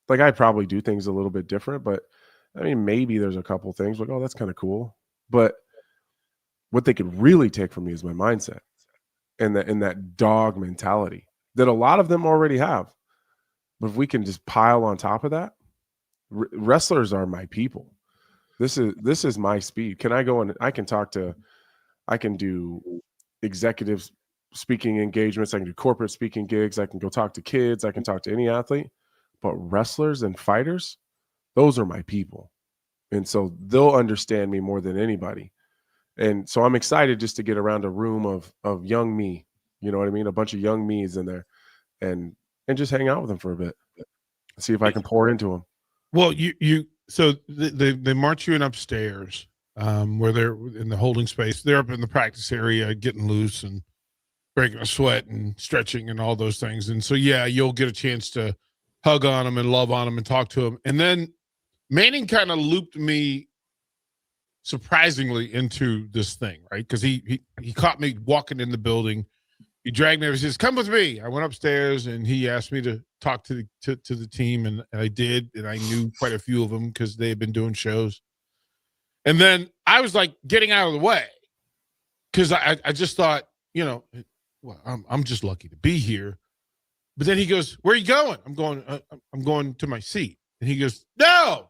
Like I probably do things a little bit different, but I mean, maybe there's a couple things like, oh, that's kind of cool. But what they could really take from me is my mindset and that dog mentality that a lot of them already have. But if we can just pile on top of that, wrestlers are my people. This is my speed. Can I go and I can do executive speaking engagements. I can do corporate speaking gigs. I can go talk to kids. I can talk to any athlete. But wrestlers and fighters, those are my people. And so they'll understand me more than anybody. And so I'm excited just to get around a room of young me, you know what I mean? A bunch of young me's in there and just hang out with them for a bit. See if I can pour into them. Well, so they march you in upstairs, where they're in the holding space. They're up in the practice area getting loose and breaking a sweat and stretching and all those things. And so, yeah, you'll get a chance to hug on them and love on them and talk to them. And then Manning kind of looped me surprisingly into this thing, right? Because he caught me walking in the building. He dragged me. He says, "Come with me." I went upstairs and he asked me to talk to the team, and I did. And I knew quite a few of them because they had been doing shows. And then I was like getting out of the way because I just thought, well, I'm just lucky to be here. But then he goes, "Where are you going?" I'm going to my seat. And he goes, "No,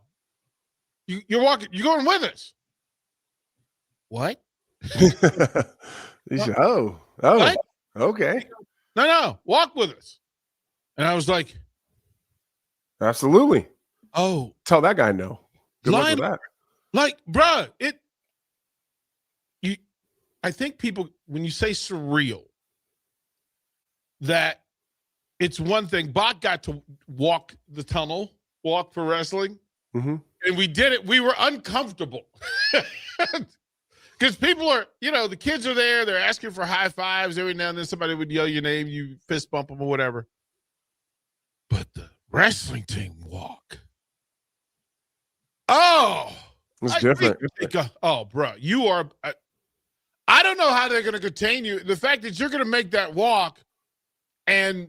you're walking. You're going with us." What? He said, oh, what? Okay. No, walk with us. And I was like, absolutely. Oh, tell that guy no. Good luck with that. Like, bruh, I think people, when you say surreal, that it's one thing. Bach got to walk the tunnel, walk for wrestling, mm-hmm. and we did it. We were uncomfortable. Because people are, the kids are there. They're asking for high fives. Every now and then somebody would yell your name. You fist bump them or whatever. But the wrestling team walk. Oh. It's different. Bro, you are. I don't know how they're going to contain you. The fact that you're going to make that walk and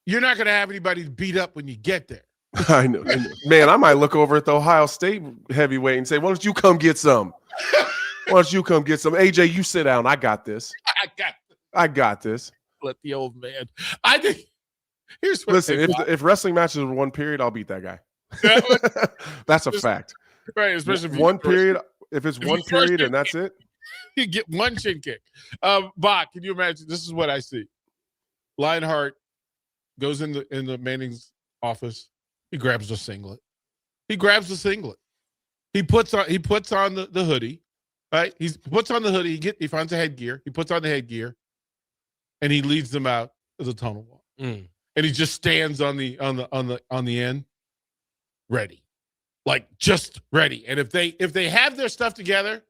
you're not going to have anybody beat up when you get there. I know. Man, I might look over at the Ohio State heavyweight and say, "Why don't you come get some? Why don't you come get some? AJ, you sit down. I got this. I got this." Let the old man. I think. Here's what. Listen, if wrestling matches were one period, I'll beat that guy. That's a fact. Right, especially if one period. If it's one period and that's it, you get one chin kick. Bach, can you imagine? This is what I see. Lionheart goes in the Manning's office. He grabs the singlet. He puts on the hoodie. Right? He puts on the hoodie. He finds the headgear. He puts on the headgear, and he leads them out of the tunnel walk. And he just stands on the end, ready, like just ready. And if they have their stuff together,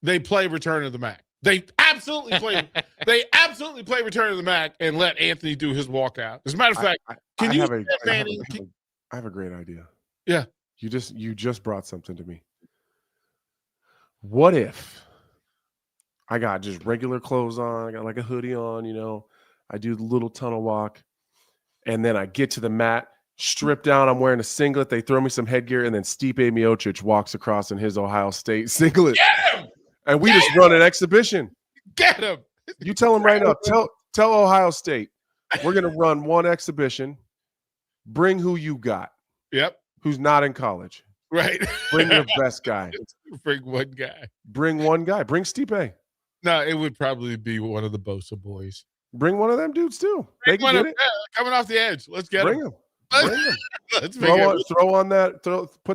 they play Return of the Mac. They absolutely play. They absolutely play Return of the Mac and let Anthony do his walkout. As a matter of fact, I have a great idea. Yeah, you just brought something to me. What if I got just regular clothes on? I got like a hoodie on, I do the little tunnel walk, and then I get to the mat, strip down. I'm wearing a singlet. They throw me some headgear, and then Stipe Miocic walks across in his Ohio State singlet. Get him! And we just run an exhibition. Get him! You tell him right now. Tell Ohio State we're gonna run one exhibition. Bring who you got. Yep. Who's not in college. Right. Bring your best guy. Bring one guy. Bring one guy. Bring Stipe. No, it would probably be one of the Bosa boys. Bring one of them dudes too. They can get it. Coming off the edge. Let's get Bring him. Bring him. Let's put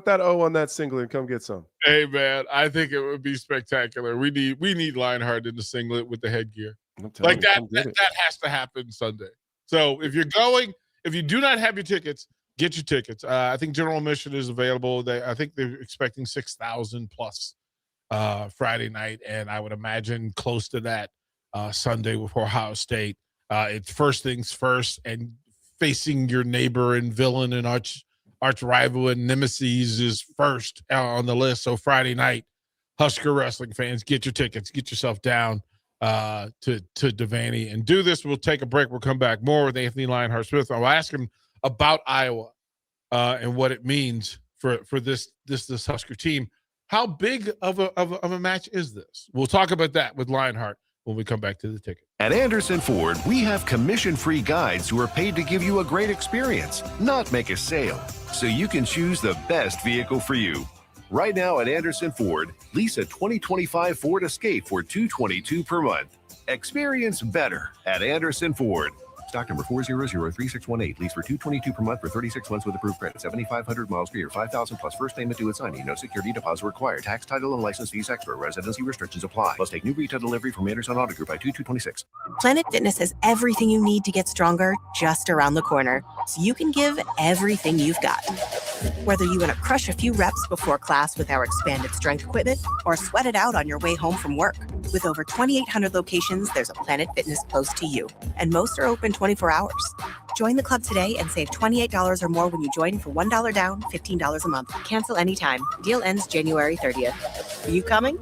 that O on that singlet and come get some. Hey man, I think it would be spectacular. We need Lionheart in the singlet with the headgear. Like that has to happen Sunday. So if you do not have your tickets, get your tickets. I think general admission is available. I think they're expecting 6,000 plus Friday night, and I would imagine close to that Sunday with Ohio State. It's first things first, and facing your neighbor and villain and arch rival and nemesis is first on the list. So Friday night, Husker wrestling fans, get your tickets, get yourself down to Devaney and do this. We'll take a break. We'll come back more with Anthony Lionheart Smith. I'll ask him about Iowa and what it means for this Husker team. How big of a match is this? We'll talk about that with Lionheart when we come back to the ticket. At Anderson Ford, we have commission-free guides who are paid to give you a great experience, not make a sale, so you can choose the best vehicle for you. Right now at Anderson Ford, lease a 2025 Ford Escape for $222 per month. Experience better at Anderson Ford. Stock number 4003618. Lease for $222 per month for 36 months with approved credit. 7,500 miles per year. 5,000 plus first payment due at signing. No security deposit required. Tax, title, and license fees extra. Residency restrictions apply. Must take new retail delivery from Anderson Auto Group by 2/2/26. Planet Fitness has everything you need to get stronger just around the corner, so you can give everything you've got. Whether you want to crush a few reps before class with our expanded strength equipment or sweat it out on your way home from work. With over 2,800 locations, there's a Planet Fitness close to you, and most are open 24 hours. Join the club today and save $28 or more when you join for $1 down, $15 a month. Cancel anytime. Deal ends January 30th. Are you coming?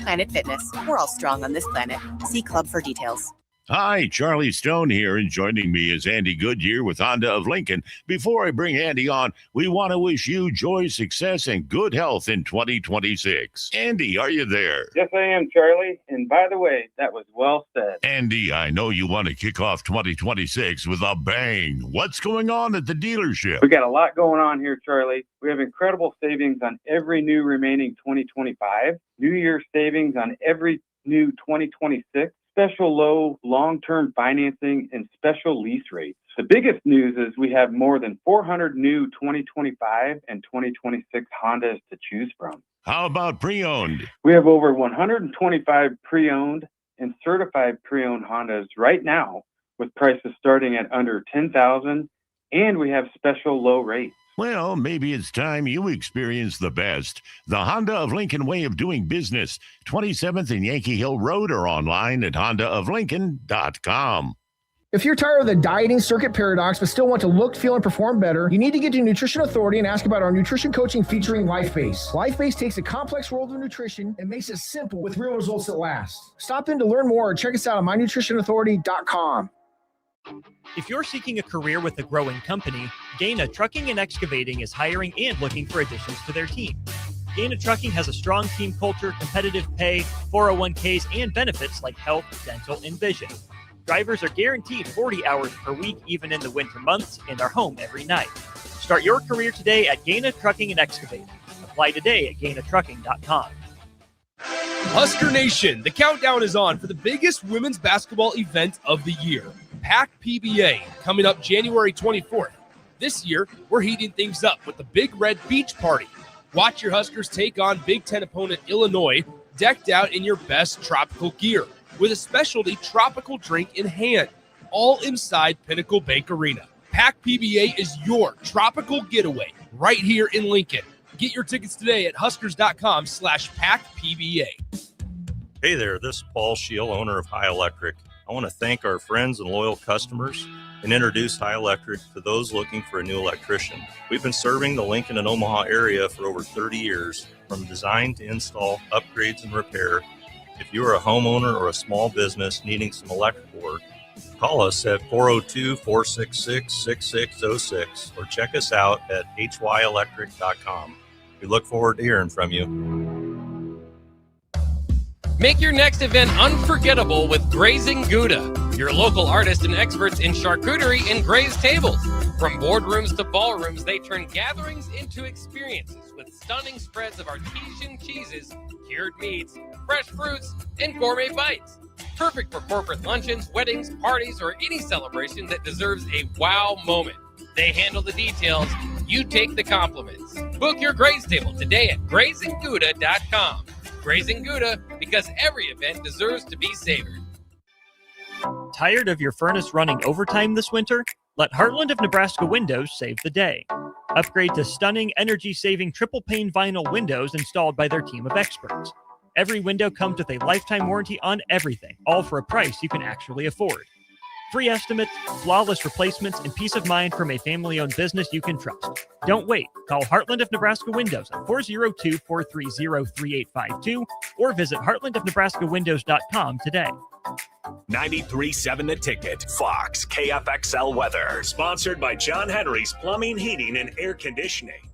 Planet Fitness. We're all strong on this planet. See club for details. Hi, Charlie Stone here, and joining me is Andy Goodyear with Honda of Lincoln. Before I bring Andy on, we want to wish you joy, success, and good health in 2026. Andy, are you there? Yes, I am, Charlie. And by the way, that was well said. Andy, I know you want to kick off 2026 with a bang. What's going on at the dealership? We got a lot going on here, Charlie. We have incredible savings on every new remaining 2025, New Year's savings on every new 2026, special low long-term financing, and special lease rates. The biggest news is we have more than 400 new 2025 and 2026 Hondas to choose from. How about pre-owned? We have over 125 pre-owned and certified pre-owned Hondas right now, with prices starting at under $10,000, and we have special low rates. Well, maybe it's time you experience the best. The Honda of Lincoln way of doing business. 27th and Yankee Hill Road, or online at hondaoflincoln.com. If you're tired of the dieting circuit paradox but still want to look, feel, and perform better, you need to get to Nutrition Authority and ask about our nutrition coaching featuring LifeBase. LifeBase takes a complex world of nutrition and makes it simple with real results that last. Stop in to learn more or check us out at mynutritionauthority.com. If you're seeking a career with a growing company, Gaina Trucking and Excavating is hiring and looking for additions to their team. Gaina Trucking has a strong team culture, competitive pay, 401ks, and benefits like health, dental, and vision. Drivers are guaranteed 40 hours per week, even in the winter months, and are home every night. Start your career today at Gaina Trucking and Excavating. Apply today at gainatrucking.com. Husker Nation, the countdown is on for the biggest women's basketball event of the year, PAC PBA, coming up January 24th. This year, we're heating things up with the Big Red Beach Party. Watch your Huskers take on Big Ten opponent Illinois, decked out in your best tropical gear, with a specialty tropical drink in hand, all inside Pinnacle Bank Arena. PAC PBA is your tropical getaway right here in Lincoln. Get your tickets today at huskers.com/PACPBA. Hey there, this is Paul Scheel, owner of High Electric. I want to thank our friends and loyal customers and introduce High Electric to those looking for a new electrician. We've been serving the Lincoln and Omaha area for over 30 years, from design to install, upgrades, and repair. If you are a homeowner or a small business needing some electrical work, call us at 402-466-6606 or check us out at hyelectric.com. We look forward to hearing from you. Make your next event unforgettable with Grazing Gouda, your local artists and experts in charcuterie and grazed tables. From boardrooms to ballrooms, they turn gatherings into experiences with stunning spreads of artesian cheeses, cured meats, fresh fruits, and gourmet bites. Perfect for corporate luncheons, weddings, parties, or any celebration that deserves a wow moment. They handle the details. You take the compliments. Book your graze table today at grazinggouda.com. Grazing Gouda, because every event deserves to be savored. Tired of your furnace running overtime this winter? Let Heartland of Nebraska Windows save the day. Upgrade to stunning, energy-saving triple-pane vinyl windows installed by their team of experts. Every window comes with a lifetime warranty on everything, all for a price you can actually afford. Free estimates, flawless replacements, and peace of mind from a family-owned business you can trust. Don't wait. Call Heartland of Nebraska Windows at 402-430-3852 or visit heartlandofnebraskawindows.com today. 93.7 The Ticket, Fox, KFXL weather. Sponsored by John Henry's Plumbing, Heating, and Air Conditioning.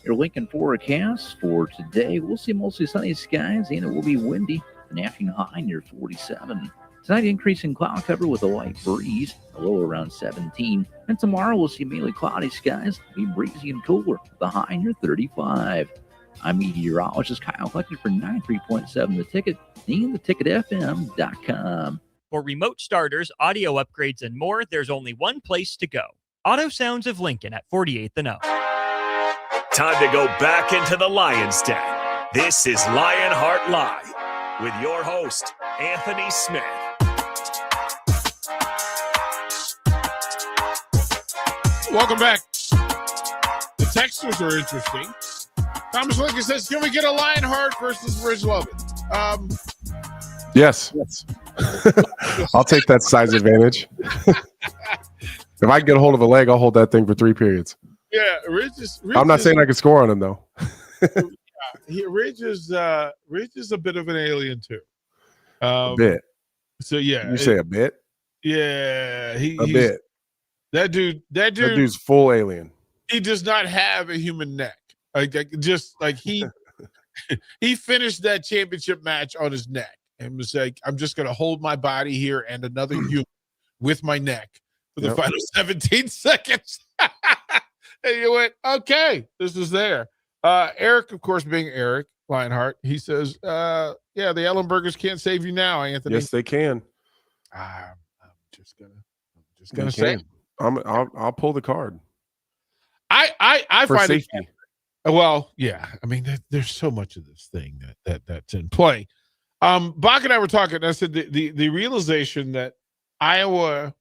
Your Lincoln forecast for today, we'll see mostly sunny skies and it will be windy. An afternoon high near 47. Tonight, increasing cloud cover with a light breeze, a low around 17. And tomorrow, we'll see mainly cloudy skies, be breezy and cooler, the high near 35. I'm meteorologist Kyle Fletcher for 93.7 The Ticket and theticketfm.com. For remote starters, audio upgrades, and more, there's only one place to go. Auto Sounds of Lincoln at 48th and O. Time to go back into the Lion's Den. This is Lionheart Live with your host, Anthony Smith. Welcome back. The texters are interesting. Thomas Lincoln says, can we get a Lionheart versus Ridge Lovett? Yes. I'll take that size advantage. If I can get a hold of a leg, I'll hold that thing for 3 periods. Yeah, Ridge I'm not saying I can score on him, though. Ridge is a bit of an alien, too. A bit. So, yeah. You say a bit? Yeah. A bit. That dude's full alien. He does not have a human neck. He finished that championship match on his neck and was like, I'm just going to hold my body here and another human with my neck for the final 17 seconds. And you went, okay, this is there. Eric, of course, being Eric Lionheart, he says, the Ellenbergers can't save you now, Anthony. Yes, they can. I'm just gonna say, I'll pull the card. I for find safety. Well, yeah. I mean, there's so much of this thing that's in play. Bach and I were talking. I said the realization that Iowa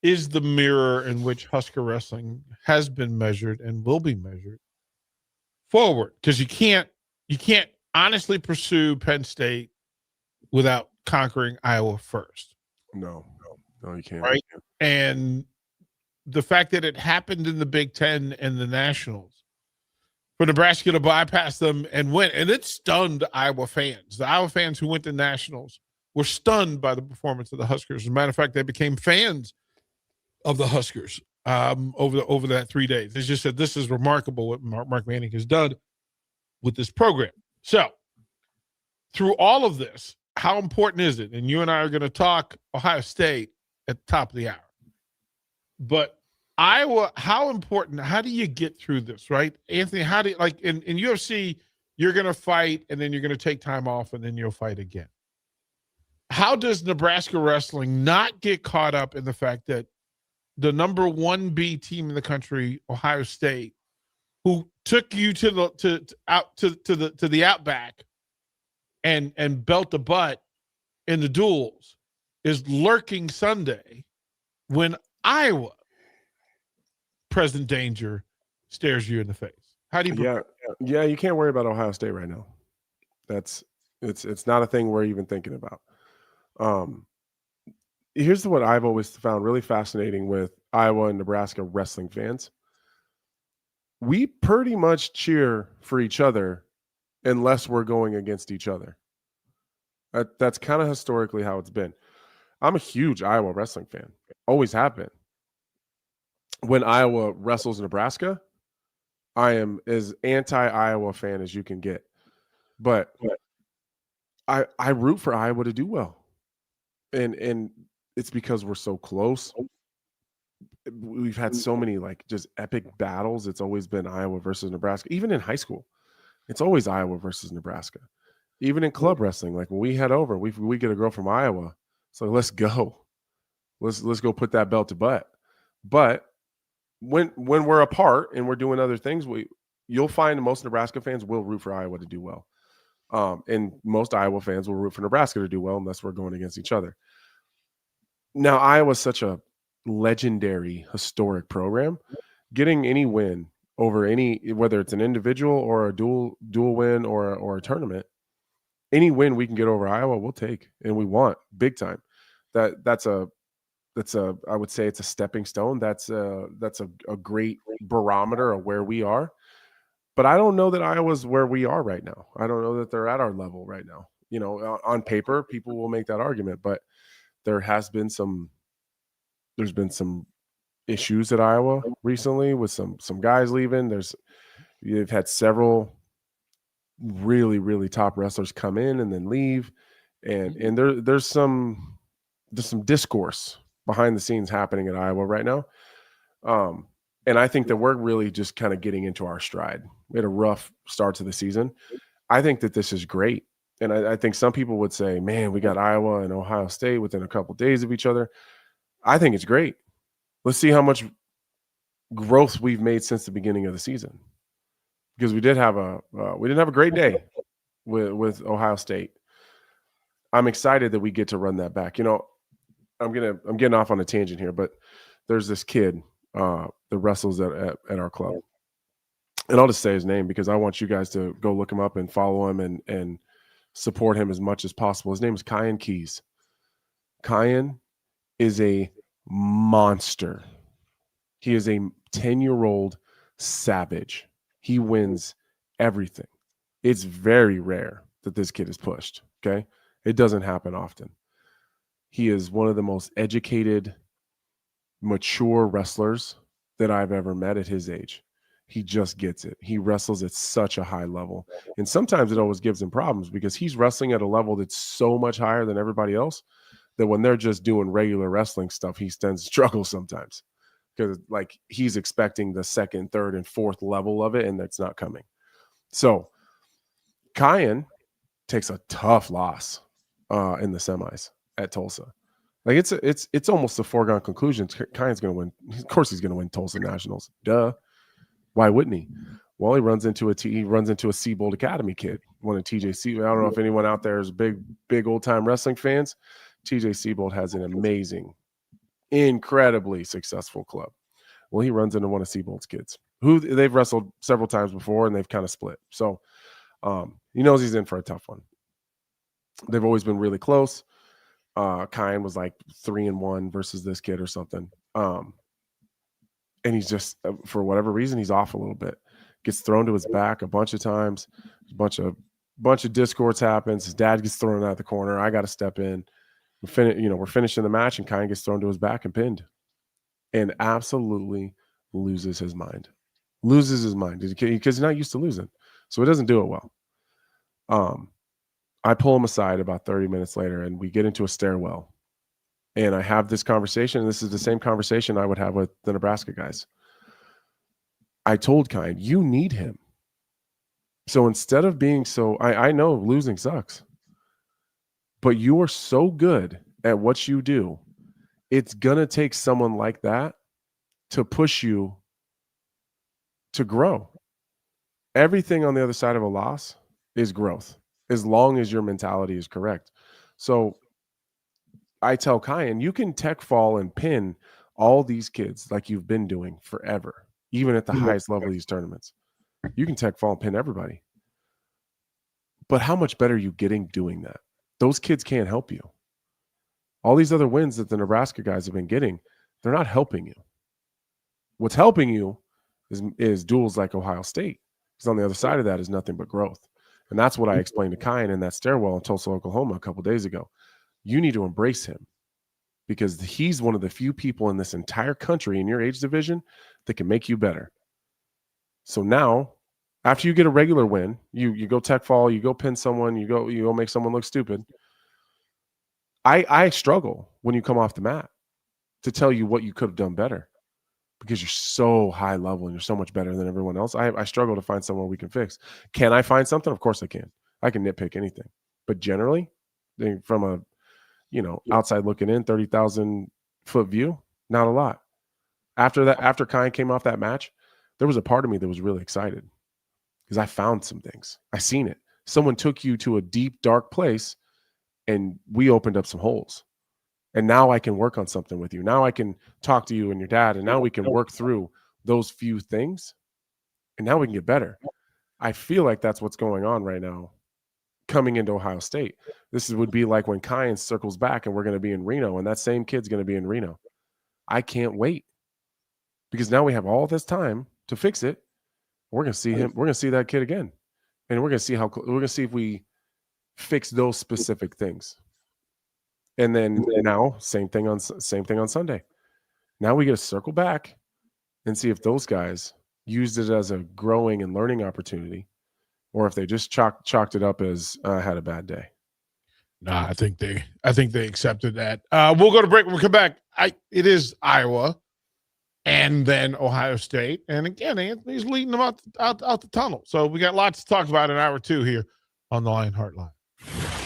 is the mirror in which Husker wrestling has been measured and will be measured forward, because you can't honestly pursue Penn State without conquering Iowa first. No, you can't. Right, and the fact that it happened in the Big Ten and the Nationals, for Nebraska to bypass them and win. And it stunned Iowa fans. The Iowa fans who went to Nationals were stunned by the performance of the Huskers. As a matter of fact, they became fans of the Huskers over that 3 days. They just said, this is remarkable what Mark Manning has done with this program. So through all of this, how important is it? And you and I are going to talk Ohio State at the top of the hour. But Iowa, how important, how do you get through this, right? Anthony, how do you, like in UFC, you're going to fight and then you're going to take time off and then you'll fight again. How does Nebraska wrestling not get caught up in the fact that the number 1B team in the country, Ohio State, who took you to the outback and belt the butt in the duels, is lurking Sunday when Iowa, present danger, stares you in the face? How do you prepare? Yeah, you can't worry about Ohio State right now. It's not a thing we're even thinking about. Here's what I've always found really fascinating with Iowa and Nebraska wrestling fans. We pretty much cheer for each other unless we're going against each other. That's kind of historically how it's been. I'm a huge Iowa wrestling fan. Always have been. When Iowa wrestles Nebraska, I am as anti-Iowa fan as you can get. But I root for Iowa to do well. And it's because we're so close. We've had so many just epic battles. It's always been Iowa versus Nebraska. Even in high school, it's always Iowa versus Nebraska. Even in club wrestling, when we head over, we get a girl from Iowa. So let's go. Let's go put that belt to butt. But when we're apart and we're doing other things, you'll find most Nebraska fans will root for Iowa to do well. And most Iowa fans will root for Nebraska to do well unless we're going against each other. Now, Iowa's such a legendary, historic program. Getting any win over whether it's an individual or a dual win or a tournament, any win we can get over Iowa, we'll take, and we want big time. That's a I would say it's a stepping stone. That's a great barometer of where we are. But I don't know that Iowa's where we are right now. I don't know that they're at our level right now. On paper, people will make that argument, but there's been some issues at Iowa recently with some guys leaving. You've had several really, really top wrestlers come in and then leave. And there's some discourse behind the scenes happening at Iowa right now. And I think that we're really just kind of getting into our stride. We had a rough start to the season. I think that this is great. And I think some people would say, man, we got Iowa and Ohio State within a couple days of each other. I think it's great. Let's see how much growth we've made since the beginning of the season, because we didn't have a great day with Ohio State. I'm excited that we get to run that back. I'm getting off on a tangent here, but there's this kid that wrestles at our club, and I'll just say his name because I want you guys to go look him up and follow him and support him as much as possible. His name is Kyan Keys. Kyan is a monster. He is a 10-year-old savage. He wins everything. It's very rare that this kid is pushed, okay? It doesn't happen often. He is one of the most educated, mature wrestlers that I've ever met at his age. He just gets it. He wrestles at such a high level. And sometimes it always gives him problems because he's wrestling at a level that's so much higher than everybody else that when they're just doing regular wrestling stuff, he tends to struggle sometimes because like he's expecting the second, third, and fourth level of it, and that's not coming. So Kyan takes a tough loss in the semis at Tulsa. Like it's almost a foregone conclusion. Kyan's going to win. Of course, he's going to win Tulsa Nationals. Duh. Why wouldn't he? Well, he runs into a Seabold Academy kid, one of TJ. I don't know if anyone out there is big old time wrestling fans. TJ Seabold has an amazing, incredibly successful club. Well, he runs into one of Seabold's kids who they've wrestled several times before, and they've kind of split. So he knows he's in for a tough one. They've always been really close. Kyan was like 3-1 versus this kid or something. And he's just, for whatever reason, he's off a little bit. Gets thrown to his back a bunch of times. A bunch of discords happens. His dad gets thrown out of the corner. I got to step in. We're finishing the match, and Kyan gets thrown to his back and pinned, and absolutely loses his mind. Loses his mind because he's not used to losing, so he doesn't do it well. I pull him aside about 30 minutes later, and we get into a stairwell. And I have this conversation, and this is the same conversation I would have with the Nebraska guys. I told Kyan, you need him. So instead of being I know losing sucks, but you are so good at what you do. It's going to take someone like that to push you to grow. Everything on the other side of a loss is growth, as long as your mentality is correct. So I tell Kyan, you can tech fall and pin all these kids like you've been doing forever, even at the highest level of these tournaments. You can tech fall and pin everybody. But how much better are you getting doing that? Those kids can't help you. All these other wins that the Nebraska guys have been getting, they're not helping you. What's helping you is duels like Ohio State. Because on the other side of that is nothing but growth. And that's what I explained to Kyan in that stairwell in Tulsa, Oklahoma a couple of days ago. You need to embrace him because he's one of the few people in this entire country in your age division that can make you better. So now, after you get a regular win, you go tech fall, you go pin someone, you go make someone look stupid. I struggle when you come off the mat to tell you what you could have done better because you're so high level and you're so much better than everyone else. I struggle to find somewhere we can fix. Can I find something? Of course I can. I can nitpick anything. But generally, from a outside looking in, 30,000 foot view, not a lot. After Kyan came off that match, there was a part of me that was really excited because I found some things. I seen it. Someone took you to a deep, dark place and we opened up some holes. And now I can work on something with you. Now I can talk to you and your dad, and now we can work through those few things. And now we can get better. I feel like that's what's going on right now coming into Ohio State. This would be like when Kyan circles back and we're going to be in Reno, and that same kid's going to be in Reno. I can't wait because now we have all this time to fix it. We're going to see him. We're going to see that kid again, and we're going to see if we fix those specific things. And then now, same thing on Sunday. Now we get to circle back and see if those guys used it as a growing and learning opportunity, or if they just chalked it up as had a bad day. Nah, I think they accepted that. We'll go to break. We'll come back. It is Iowa, and then Ohio State, and again, Anthony's leading them out the tunnel. So we got lots to talk about in hour two here on the Lionheart Line.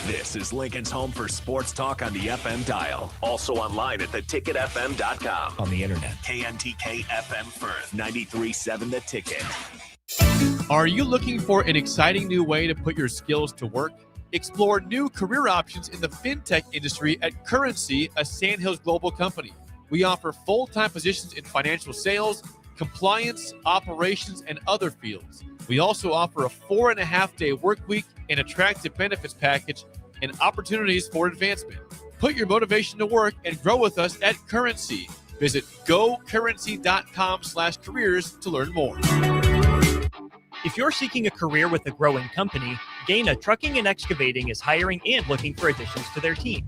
This is Lincoln's home for sports talk on the FM dial. Also online at theticketfm.com. On the internet, KNTK FM Firth, 93.7 The Ticket. Are you looking for an exciting new way to put your skills to work? Explore new career options in the fintech industry at Currency, a Sandhills global company. We offer full-time positions in financial sales, compliance, operations, and other fields. We also offer a 4.5-day work week, an attractive benefits package, and opportunities for advancement. Put your motivation to work and grow with us at Currency. Visit gocurrency.com/careers to learn more. If you're seeking a career with a growing company, Gaina Trucking and Excavating is hiring and looking for additions to their team.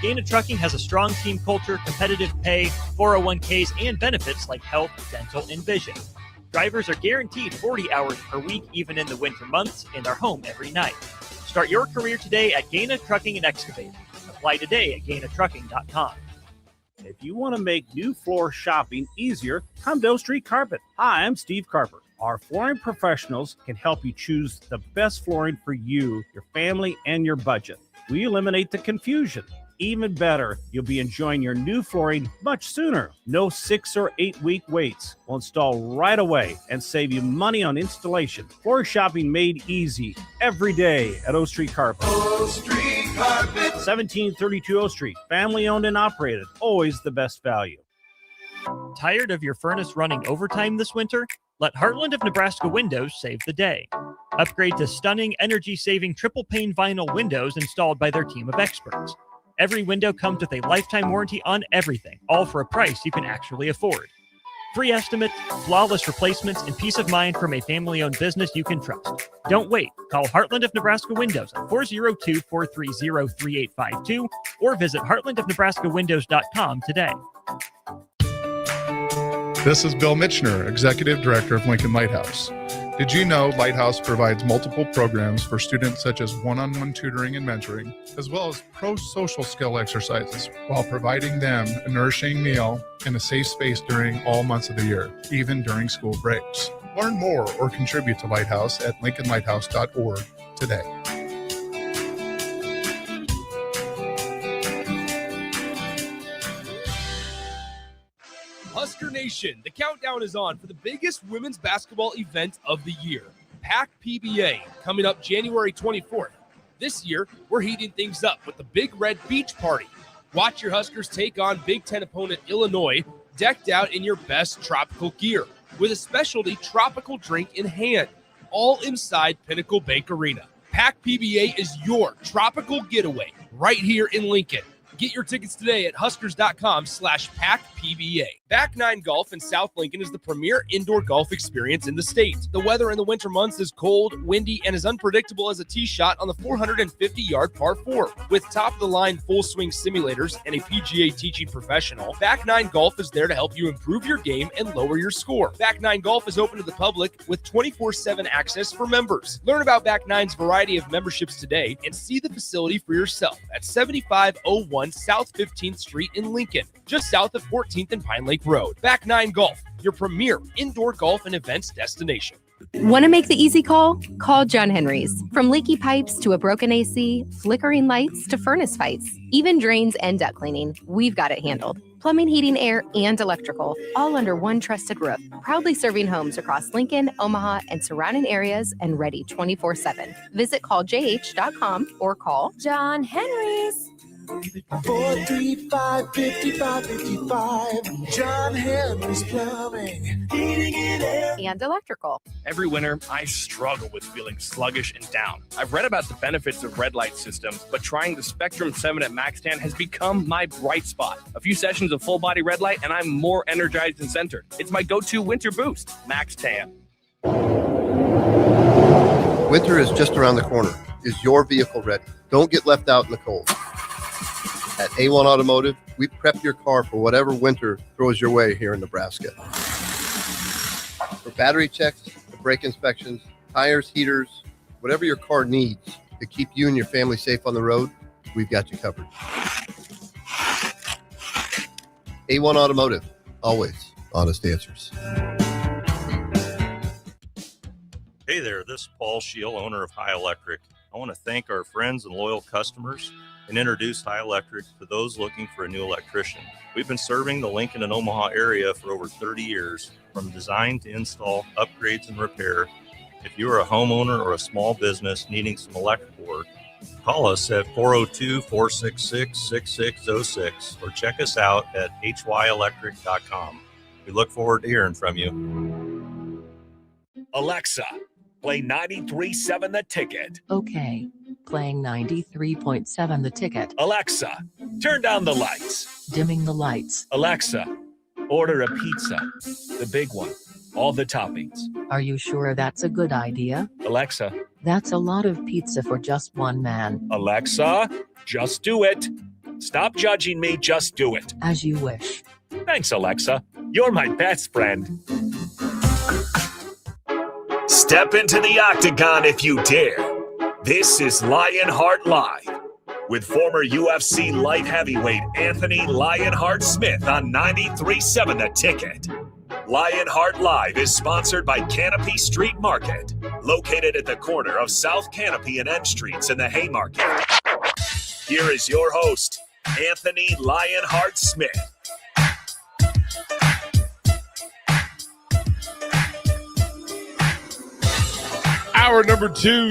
Gaina Trucking has a strong team culture, competitive pay, 401ks, and benefits like health, dental, and vision. Drivers are guaranteed 40 hours per week, even in the winter months, and are home every night. Start your career today at Gaina Trucking and Excavating. Apply today at GainaTrucking.com. If you want to make new floor shopping easier, come to O Street Carpet. Hi, I'm Steve Carper. Our flooring professionals can help you choose the best flooring for you, your family, and your budget. We eliminate the confusion. Even better, you'll be enjoying your new flooring much sooner. No 6 or 8 week waits. We'll install right away and save you money on installation. Floor shopping made easy every day at O Street Carpet. O Street Carpet. 1732 O Street. Family owned and operated. Always the best value. Tired of your furnace running overtime this winter? Let Heartland of Nebraska Windows save the day. Upgrade to stunning, energy-saving triple-pane vinyl windows installed by their team of experts. Every window comes with a lifetime warranty on everything, all for a price you can actually afford. Free estimates, flawless replacements, and peace of mind from a family-owned business you can trust. Don't wait. Call Heartland of Nebraska Windows at 402-430-3852 or visit heartlandofnebraskawindows.com today. This is Bill Mitchner, Executive Director of Lincoln Lighthouse. Did you know Lighthouse provides multiple programs for students such as one-on-one tutoring and mentoring, as well as pro-social skill exercises, while providing them a nourishing meal and a safe space during all months of the year, even during school breaks? Learn more or contribute to Lighthouse at lincolnlighthouse.org today. Husker Nation, the countdown is on for the biggest women's basketball event of the year, PAC PBA, coming up January 24th. This year, we're heating things up with the Big Red Beach Party. Watch your Huskers take on Big Ten opponent Illinois, decked out in your best tropical gear, with a specialty tropical drink in hand, all inside Pinnacle Bank Arena. PAC PBA is your tropical getaway right here in Lincoln. Get your tickets today at huskers.com/PACPBA. Back Nine Golf in South Lincoln is the premier indoor golf experience in the state. The weather in the winter months is cold, windy, and as unpredictable as a tee shot on the 450-yard par 4. With top-of-the-line full-swing simulators and a PGA teaching professional, Back Nine Golf is there to help you improve your game and lower your score. Back Nine Golf is open to the public with 24/7 access for members. Learn about Back Nine's variety of memberships today and see the facility for yourself at 7501 South 15th Street in Lincoln, just south of 14th and Pine Lake Road. Back Nine Golf, your premier indoor golf and events destination. Want to make the easy call? Call John Henry's. From leaky pipes to a broken AC, flickering lights to furnace fights, even drains and duct cleaning, we've got it handled. Plumbing, heating, air, and electrical, all under one trusted roof. Proudly serving homes across Lincoln, Omaha, and surrounding areas and ready 24/7. Visit calljh.com or call John Henry's. 435-5555. John Henry's Plumbing, Heating and Air, and Electrical. Every winter, I struggle with feeling sluggish and down. I've read about the benefits of red light systems, but trying the Spectrum 7 at MaxTan has become my bright spot. A few sessions of full body red light, and I'm more energized and centered. It's my go-to winter boost, MaxTan. Winter is just around the corner. Is your vehicle ready? Don't get left out in the cold. At A1 Automotive, we prep your car for whatever winter throws your way here in Nebraska. For battery checks, brake inspections, tires, heaters, whatever your car needs to keep you and your family safe on the road, we've got you covered. A1 Automotive, always honest answers. Hey there, this is Paul Scheel, owner of High Electric. I I want to thank our friends and loyal customers and introduce High Electric to those looking for a new electrician. We've been serving the Lincoln and Omaha area for over 30 years, from design to install, upgrades, and repair. If you are a homeowner or a small business needing some electrical work, call us at 402-466-6606 or check us out at hyelectric.com. We look forward to hearing from you. Alexa, play 93.7 The Ticket. Okay, playing 93.7 The Ticket. Alexa, turn down the lights. Dimming the lights. Alexa, order a pizza. The big one. All the toppings. Are you sure that's a good idea? Alexa. That's a lot of pizza for just one man. Alexa, just do it. Stop judging me, just do it. As you wish. Thanks, Alexa. You're my best friend. Step into the octagon if you dare. This is Lionheart Live with former UFC light heavyweight Anthony Lionheart Smith on 93.7 The Ticket. Lionheart Live is sponsored by Canopy Street Market, located at the corner of South Canopy and N Streets in the Haymarket. Here is your host, Anthony Lionheart Smith. Hour number 2,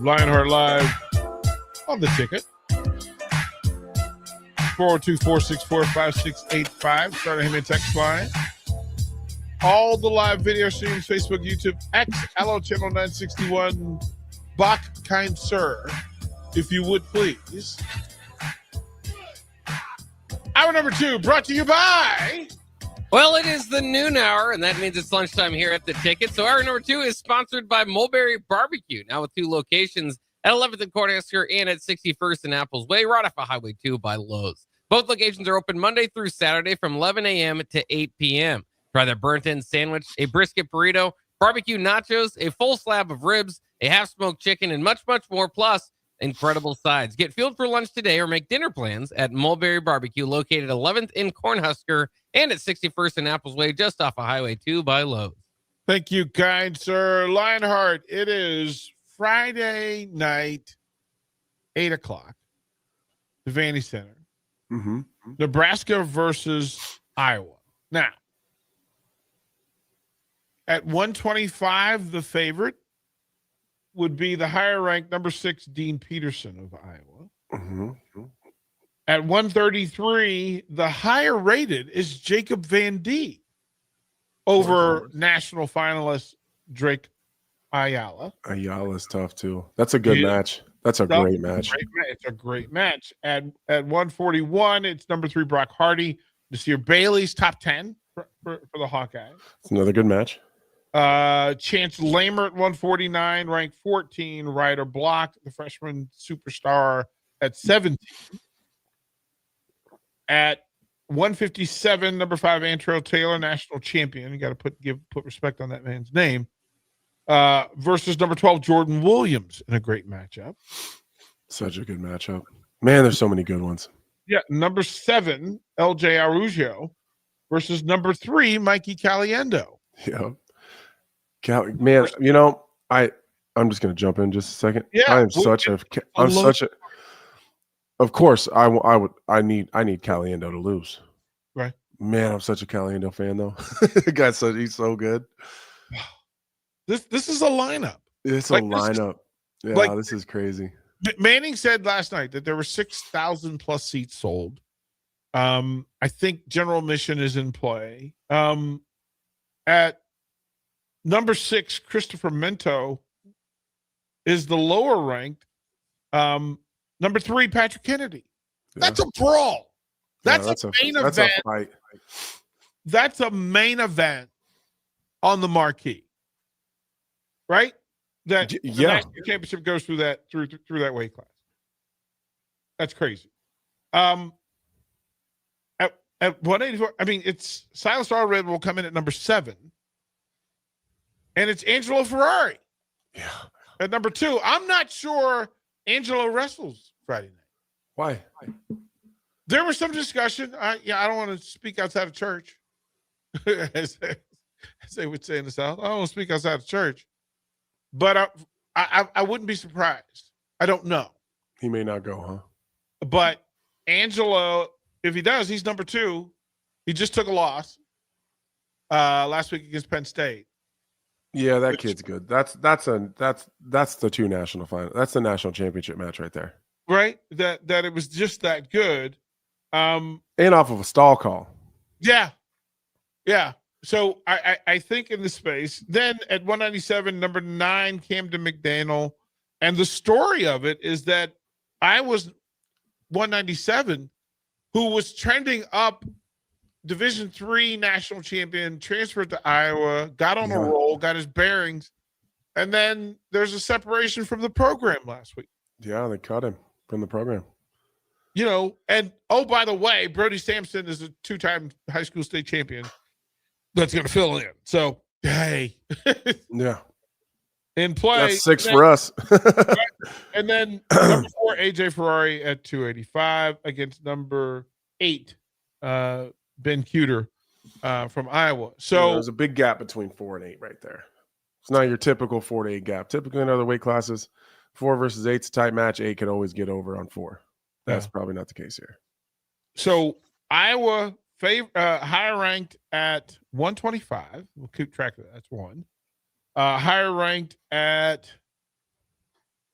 Lionheart Live on The Ticket. 402-464-5685. Start a him and text line. All the live video streams, Facebook, YouTube, X, Allo Channel 961. Bach, kind sir, if you would please. Hour number 2 brought to you by... Well, it is the noon hour, and that means it's lunchtime here at The Ticket. So hour number 2 is sponsored by Mulberry Barbecue, now with 2 locations at 11th and Cornhusker and at 61st and Apples Way, right off of Highway 2 by Lowe's. Both locations are open Monday through Saturday from 11 a.m. to 8 p.m. Try their burnt-in sandwich, a brisket burrito, barbecue nachos, a full slab of ribs, a half-smoked chicken, and much, much more, plus incredible sides. Get fueled for lunch today or make dinner plans at Mulberry Barbecue, located 11th in Cornhusker and at 61st and Apples Way, just off of Highway 2 by Lowe's. Thank you, kind sir. Lionheart, it is Friday night, 8 o'clock, the Vandy Center. Mm-hmm. Nebraska versus Iowa. Now, at 125, the favorite would be the higher ranked number 6 Dean Peterson of Iowa. Mm-hmm. At 133, the higher rated is Jacob Van D over national finalist Drake Ayala. Ayala's tough too. That's a good match. That's a great match. It's a great match. At 141, it's number 3 Brock Hardy. Nasir Bailey's top 10 for the Hawkeyes. It's another good match. Chance Lamer at 149, ranked 14. Ryder Block, the freshman superstar, at 17. At 157, number 5 Antrell Taylor, national champion. You got to put respect on that man's name. Versus number 12 Jordan Williams in a great matchup. Such a good matchup. Man, there's so many good ones. Yeah, number 7 LJ Araujo versus number 3 Mikey Caliendo. Yeah. Man, you know, I'm just going to jump in just a second. Yeah, I'm such a of course I need Caliendo to lose. Right. Man, I'm such a Caliendo fan though. He's so good. This is a lineup. It's like, a lineup. Yeah, this is crazy. Manning said last night that there were 6,000 plus seats sold. I think general admission is in play. At number 6, Christopher Mento is the lower ranked. Number 3, Patrick Kennedy. Yeah. That's a brawl. That's a main event. That's a fight. That's a main event on the marquee. Right? That the national championship goes through that weight class. That's crazy. At 184, I mean, it's Silas Allred will come in at number 7. And it's Angelo Ferrari. Yeah. At number 2. I'm not sure Angelo wrestles Friday night. Why? There was some discussion. I don't want to speak outside of church. as they would say in the South. I don't want to speak outside of church. But I wouldn't be surprised I don't know. He may not go, huh? But Angelo, if he does, he's number 2. He just took a loss last week against Penn State. Yeah, that kid's good. That's the 2 national final. That's the national championship match right there. Right? That it was just that good. And off of a stall call. Yeah. Yeah. So I think in the space. Then at 197, number 9, Camden McDaniel. And the story of it is that I was 197, who was trending up, Division III national champion, transferred to Iowa, got on a roll, got his bearings, and then there's a separation from the program last week. Yeah, they cut him from the program. You know, and oh, by the way, Brody Sampson is a 2-time high school state champion that's going to fill in. So, hey. Yeah. In play. That's 6 for us. And then number 4, AJ Ferrari at 285 against number 8, Ben Cuter from Iowa. So there's a big gap between 4 and 8 right there. It's not your typical 4 to 8 gap. Typically in other weight classes, 4 versus 8's a tight match. 8 can always get over on 4. That's probably not the case here. So Iowa higher ranked at 125. We'll keep track of that. That's 1. Higher ranked at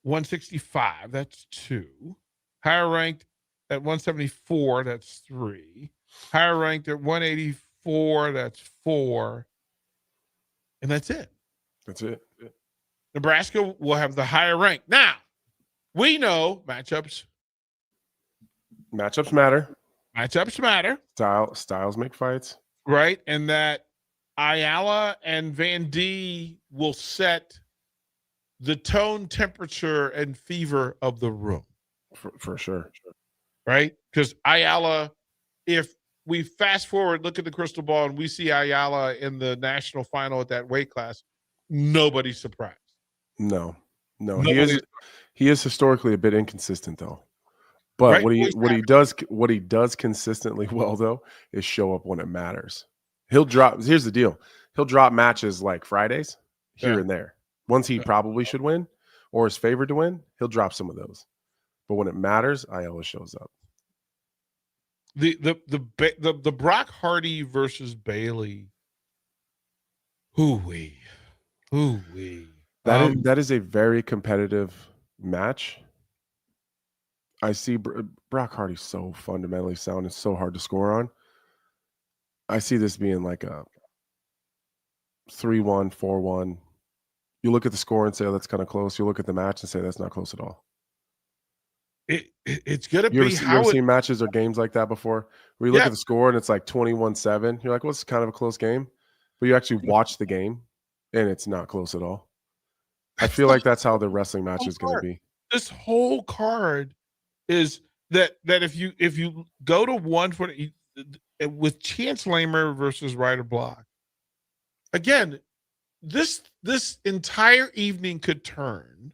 165. That's 2. Higher ranked at 174. That's 3. Higher ranked at 184. That's 4. And that's it. That's it. Nebraska will have the higher rank. Now, we know matchups. Matchups matter. Matchups matter. Styles make fights. Right. And that Ayala and Van D will set the tone, temperature, and fever of the room. For sure. Right? Because Ayala, if we fast forward, look at the crystal ball, and we see Ayala in the national final at that weight class, nobody's surprised. No. He is historically a bit inconsistent though. But right? what he does consistently well though is show up when it matters. Here's the deal. He'll drop matches like Fridays here and there. Ones he probably should win or is favored to win, he'll drop some of those. But when it matters, Ayala shows up. The Brock Hardy versus Bailey. Hoo-wee. That is a very competitive match. I see Brock Hardy's so fundamentally sound and so hard to score on. I see this being like a 3-1, 4-1. You look at the score and say, oh, that's kind of close. You look at the match and say, that's not close at all. It's going to be You ever seen matches or games like that before? Where you look at the score and it's like 21-7. You're like, well, it's kind of a close game. But you actually watch the game and it's not close at all. I feel like that's how the wrestling match is going to be. This whole card is that if you go to 120 with Chance Lamer versus Ryder Block, again, this entire evening could turn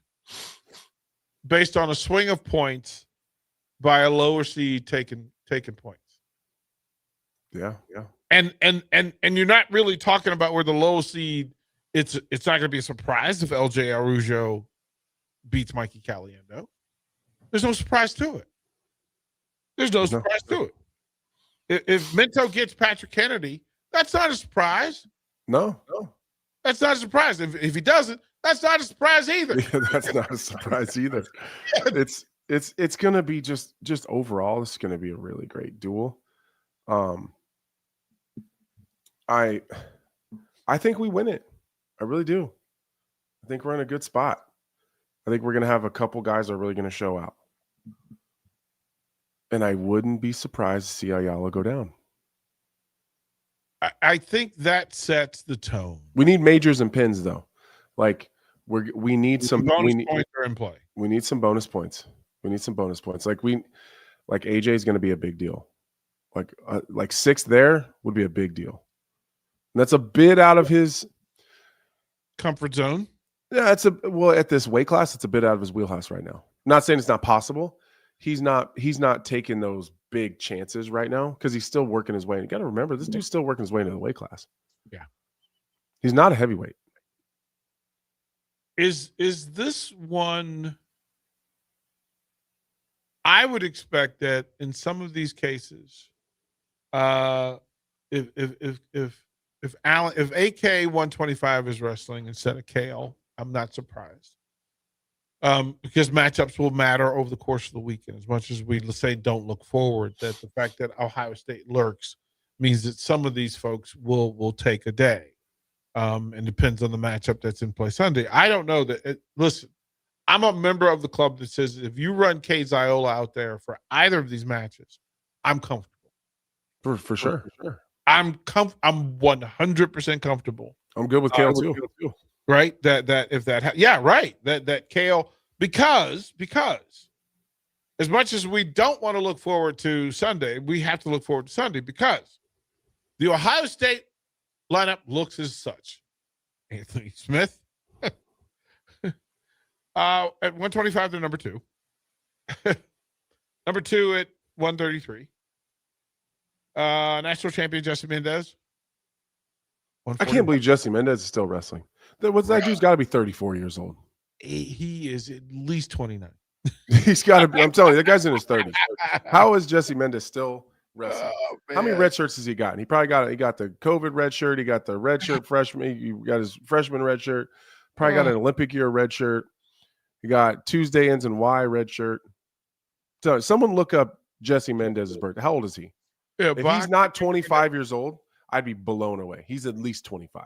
based on a swing of points by a lower seed taking points. Yeah. And you're not really talking about where the low seed. It's not going to be a surprise if LJ Arujo beats Mikey Caliendo. There's no surprise to it. There's no surprise to it. If Minto gets Patrick Kennedy, that's not a surprise. No. That's not a surprise. If he doesn't, that's not a surprise either. Yeah, that's not a surprise either. It's going to be just overall, it's going to be a really great duel. I think we win it. I really do. I think we're in a good spot. I think we're going to have a couple guys that are really going to show out. And I wouldn't be surprised to see Ayala go down. I think that sets the tone. We need majors and pins, though. Like we need some bonus points are in play. We need some bonus points. Like AJ is going to be a big deal. Like sixth there would be a big deal. And that's a bit out of his comfort zone. Yeah, at this weight class, it's a bit out of his wheelhouse right now. I'm not saying it's not possible. He's not taking those big chances right now because he's still working his way. And you got to remember, this dude's still working his way into the weight class. Yeah, he's not a heavyweight. Is this one I would expect that in some of these cases, if AK 125 is wrestling instead of Kale, I'm not surprised. Because matchups will matter over the course of the weekend. As much as we, let's say, don't look forward, that the fact that Ohio State lurks means that some of these folks will take a day. And depends on the matchup that's in play Sunday. I don't know that. Listen, I'm a member of the club that says if you run Kay Ziola out there for either of these matches, I'm comfortable. For sure. I'm 100% comfortable. I'm good with Kale too. Right? That Kale, because as much as we don't want to look forward to Sunday, we have to look forward to Sunday because the Ohio State lineup looks as such. Anthony Smith at 125, they're number 2. Number 2 at 133. National champion Jesse Mendez. I can't believe Jesse Mendez is still wrestling. That dude's got to be 34 years old. He is at least 29. He's got to be. I'm telling you, that guy's in his 30s. How is Jesse Mendez still wrestling? How many red shirts has he gotten? He got the COVID red shirt. He got the red shirt freshman. He got his freshman red shirt. Probably got an Olympic year red shirt. He got Tuesday ends in Y red shirt. So someone look up Jesse Mendez's birthday. How old is he? Yeah, if he's not 25 years old, I'd be blown away. He's at least 25.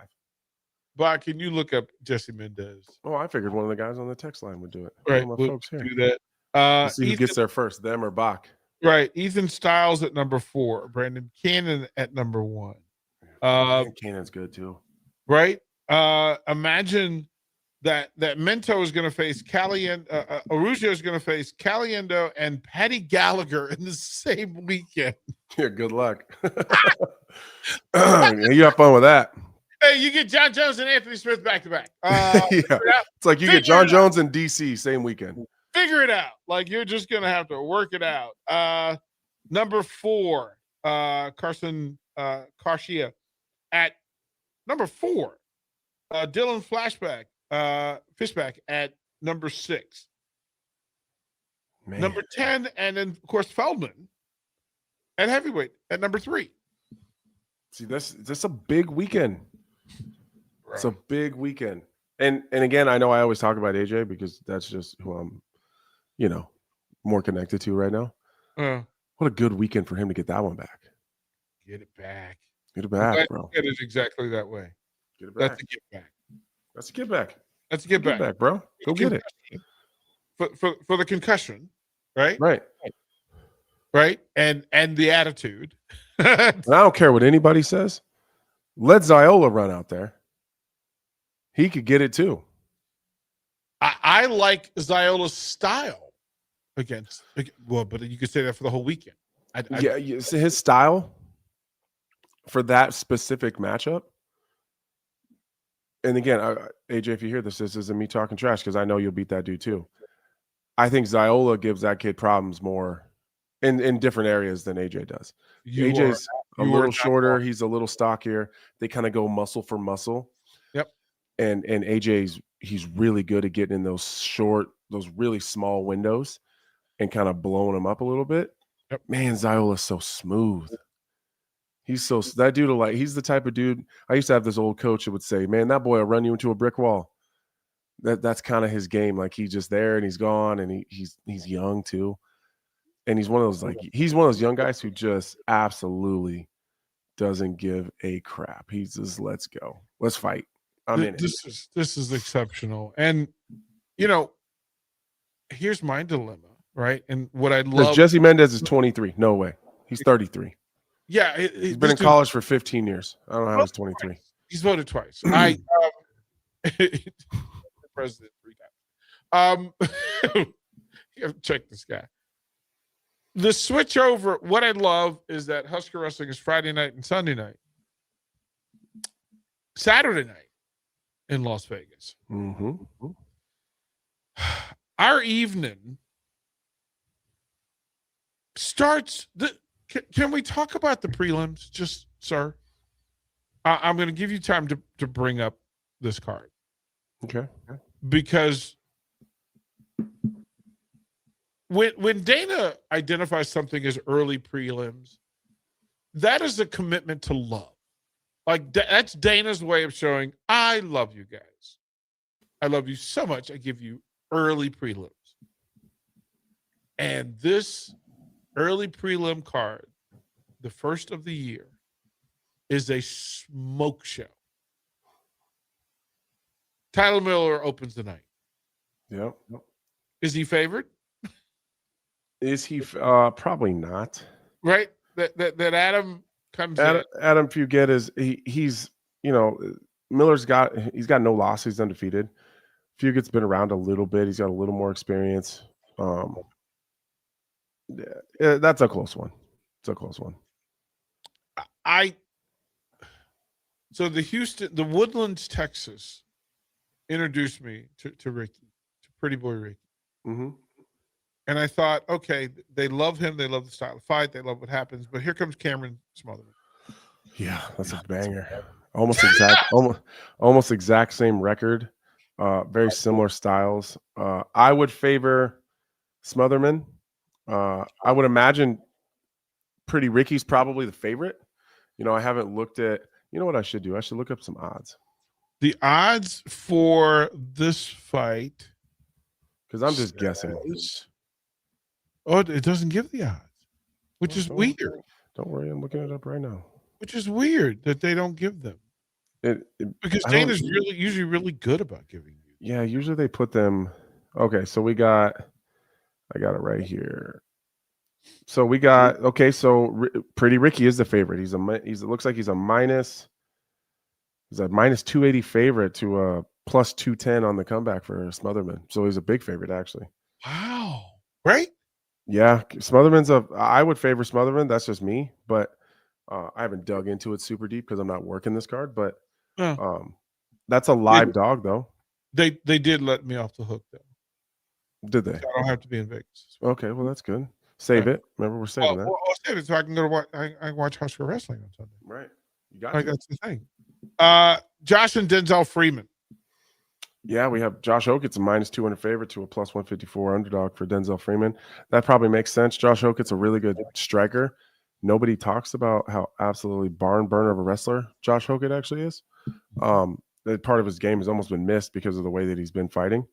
Bob, can you look up Jesse Mendez? Oh, I figured one of the guys on the text line would do it. Right, One of my folks here. do that. Let's see who gets there first, them or Bach. Right, Ethan Styles at number 4, Brandon Cannon at number 1. Cannon's good too. Right? Imagine that Mento is going to face Arugio is going to face Caliendo and Patty Gallagher in the same weekend. Yeah, good luck. You have fun with that. Hey, you get John Jones and Anthony Smith back to back. Yeah. It's like you get John Jones and DC same weekend. Figure it out. Like you're just gonna have to work it out. Number 4, Carson Garcia at number 4. Dylan Fishback at number 6. Man. Number 10, and then of course Feldman at heavyweight at number 3. See, that's a big weekend. It's a big weekend. And again, I know I always talk about AJ because that's just who I'm, more connected to right now. What a good weekend for him to get that one back. Get it back. Get it back, bro. It is exactly that way. Get it back. That's a get back. That's a get back. That's a get back. Bro. Go get it. For the concussion, right? Right. And the attitude. And I don't care what anybody says. Let Ziola run out there. He could get it too. I like Ziola's style but you could say that for the whole weekend. His style for that specific matchup. And again, AJ, if you hear this isn't me talking trash because I know you'll beat that dude too. I think Ziola gives that kid problems more in different areas than AJ does. AJ's a little shorter. He's a little stockier. They kind of go muscle for muscle. Yep. And he's really good at getting in those really small windows and kind of blowing them up a little bit. Yep. Man, Ziola's so smooth. He's the type of dude. I used to have this old coach that would say, man, that boy will run you into a brick wall. That's kind of his game. Like he's just there and he's gone and he's young too. And he's one of those young guys who just absolutely doesn't give a crap. He's just, let's go. Let's fight. I'm in it. This is exceptional. And here's my dilemma, right? And what I love Jesse Mendez is 23. No way. He's 33. Yeah, he's been in college for 15 years. I don't know how he's 23. He's voted twice. President 3 times. You have to check this guy. The switch over. What I love is that Husker Wrestling is Friday night and Sunday night. Saturday night in Las Vegas. Mm-hmm. Our evening starts. Can we talk about the prelims, just sir? I'm going to give you time to bring up this card. Okay. Because when Dana identifies something as early prelims, that is a commitment to love. Like that's Dana's way of showing, I love you guys. I love you so much. I give you early prelims. And this early prelim card, the first of the year, is a smoke show. Tyler Miller opens the night. Yep. Is he favored? Is he? Probably not. Right? That Adam comes in. Adam Fugett is he's Miller's he's got no loss. He's undefeated. Fugett's been around a little bit. He's got a little more experience. Yeah, that's a close one. It's a close one. So the Woodlands, Texas, introduced me to Ricky, to Pretty Boy Ricky. Mm-hmm. And I thought, okay, they love him. They love the style of fight. They love what happens. But here comes Cameron Smotherman. Yeah, that's a banger. Almost exact same record. Very similar styles. I would favor Smotherman. I would imagine Pretty Ricky's probably the favorite. I haven't looked at. You know what I should do? I should look up some odds. The odds for this fight, because I'm just guessing. Oh, it doesn't give the odds, which is weird. Don't worry, I'm looking it up right now. Which is weird that they don't give them. Because Dana's usually really good about giving you. Yeah, usually they put them. Okay, so I got it right here. So we got Pretty Ricky is the favorite. It looks like he's a minus 280 favorite to a plus 210 on the comeback for Smotherman. So he's a big favorite actually. Wow. Right? Yeah, I would favor Smotherman. That's just me, but I haven't dug into it super deep because I'm not working this card. But that's a live dog though. They did let me off the hook though. Did they? So I don't have to be in Vegas. Okay, well that's good. Save it. Remember, we're saving that. Well, I'll save it so I can go to watch. I watch Husker Wrestling on Sunday. Right. You got that's the thing. Josh and Denzel Freeman. Yeah, we have Josh Hokett's a minus 200 favorite to a plus 154 underdog for Denzel Freeman. That probably makes sense. Josh Hokett's a really good striker. Nobody talks about how absolutely barn burner of a wrestler Josh Hokett actually is. That part of his game has almost been missed because of the way that he's been fighting.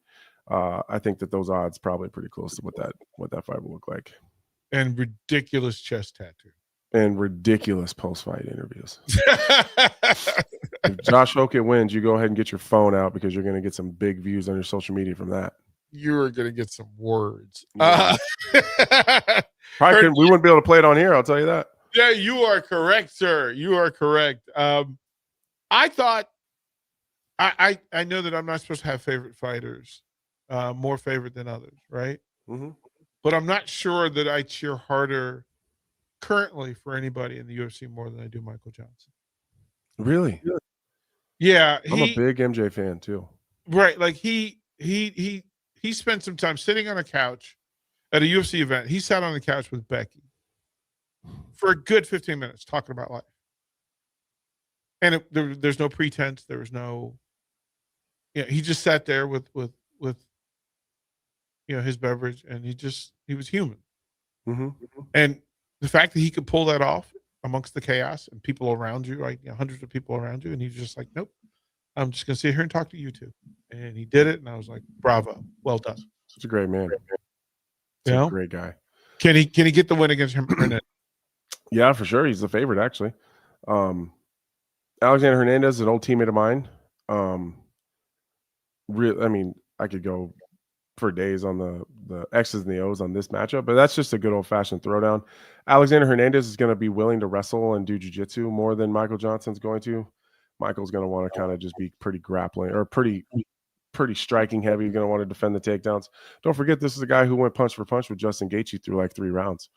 I think that those odds probably pretty close to what that fight will look like. And ridiculous chest tattoo. And ridiculous post-fight interviews. If Josh Hokett wins, you go ahead and get your phone out because you're going to get some big views on your social media from that. You're going to get some words. Yeah. We wouldn't be able to play it on here, I'll tell you that. Yeah, you are correct, sir. You are correct. I thought, I know that I'm not supposed to have favorite fighters, more favorite than others, right? Mm-hmm. But I'm not sure that I cheer harder currently for anybody in the UFC more than I do Michael Johnson. Really? Yeah, I'm a big MJ fan too. Right, like he spent some time sitting on a couch at a UFC event. He sat on the couch with Becky for a good 15 minutes talking about life, and there's no pretense. There was no, he just sat there with his beverage, and he was human. Mm-hmm. And the fact that he could pull that off amongst the chaos and people around you, like hundreds of people around you, and he's just like, nope, I'm just gonna sit here and talk to you two. And he did it, and I was like, bravo, well done. He's a great man. He's a great guy. Can he get the win against him? Yeah, for sure. He's the favorite, actually. Alexander Hernandez is an old teammate of mine. I could go for days on the X's and the O's on this matchup, but that's just a good old-fashioned throwdown. Alexander Hernandez is going to be willing to wrestle and do jiu-jitsu more than Michael Johnson's going to. Michael's going to want to kind of just be pretty grappling or pretty striking heavy. He's going to want to defend the takedowns. Don't forget, this is a guy who went punch for punch with Justin Gaethje through like 3 rounds.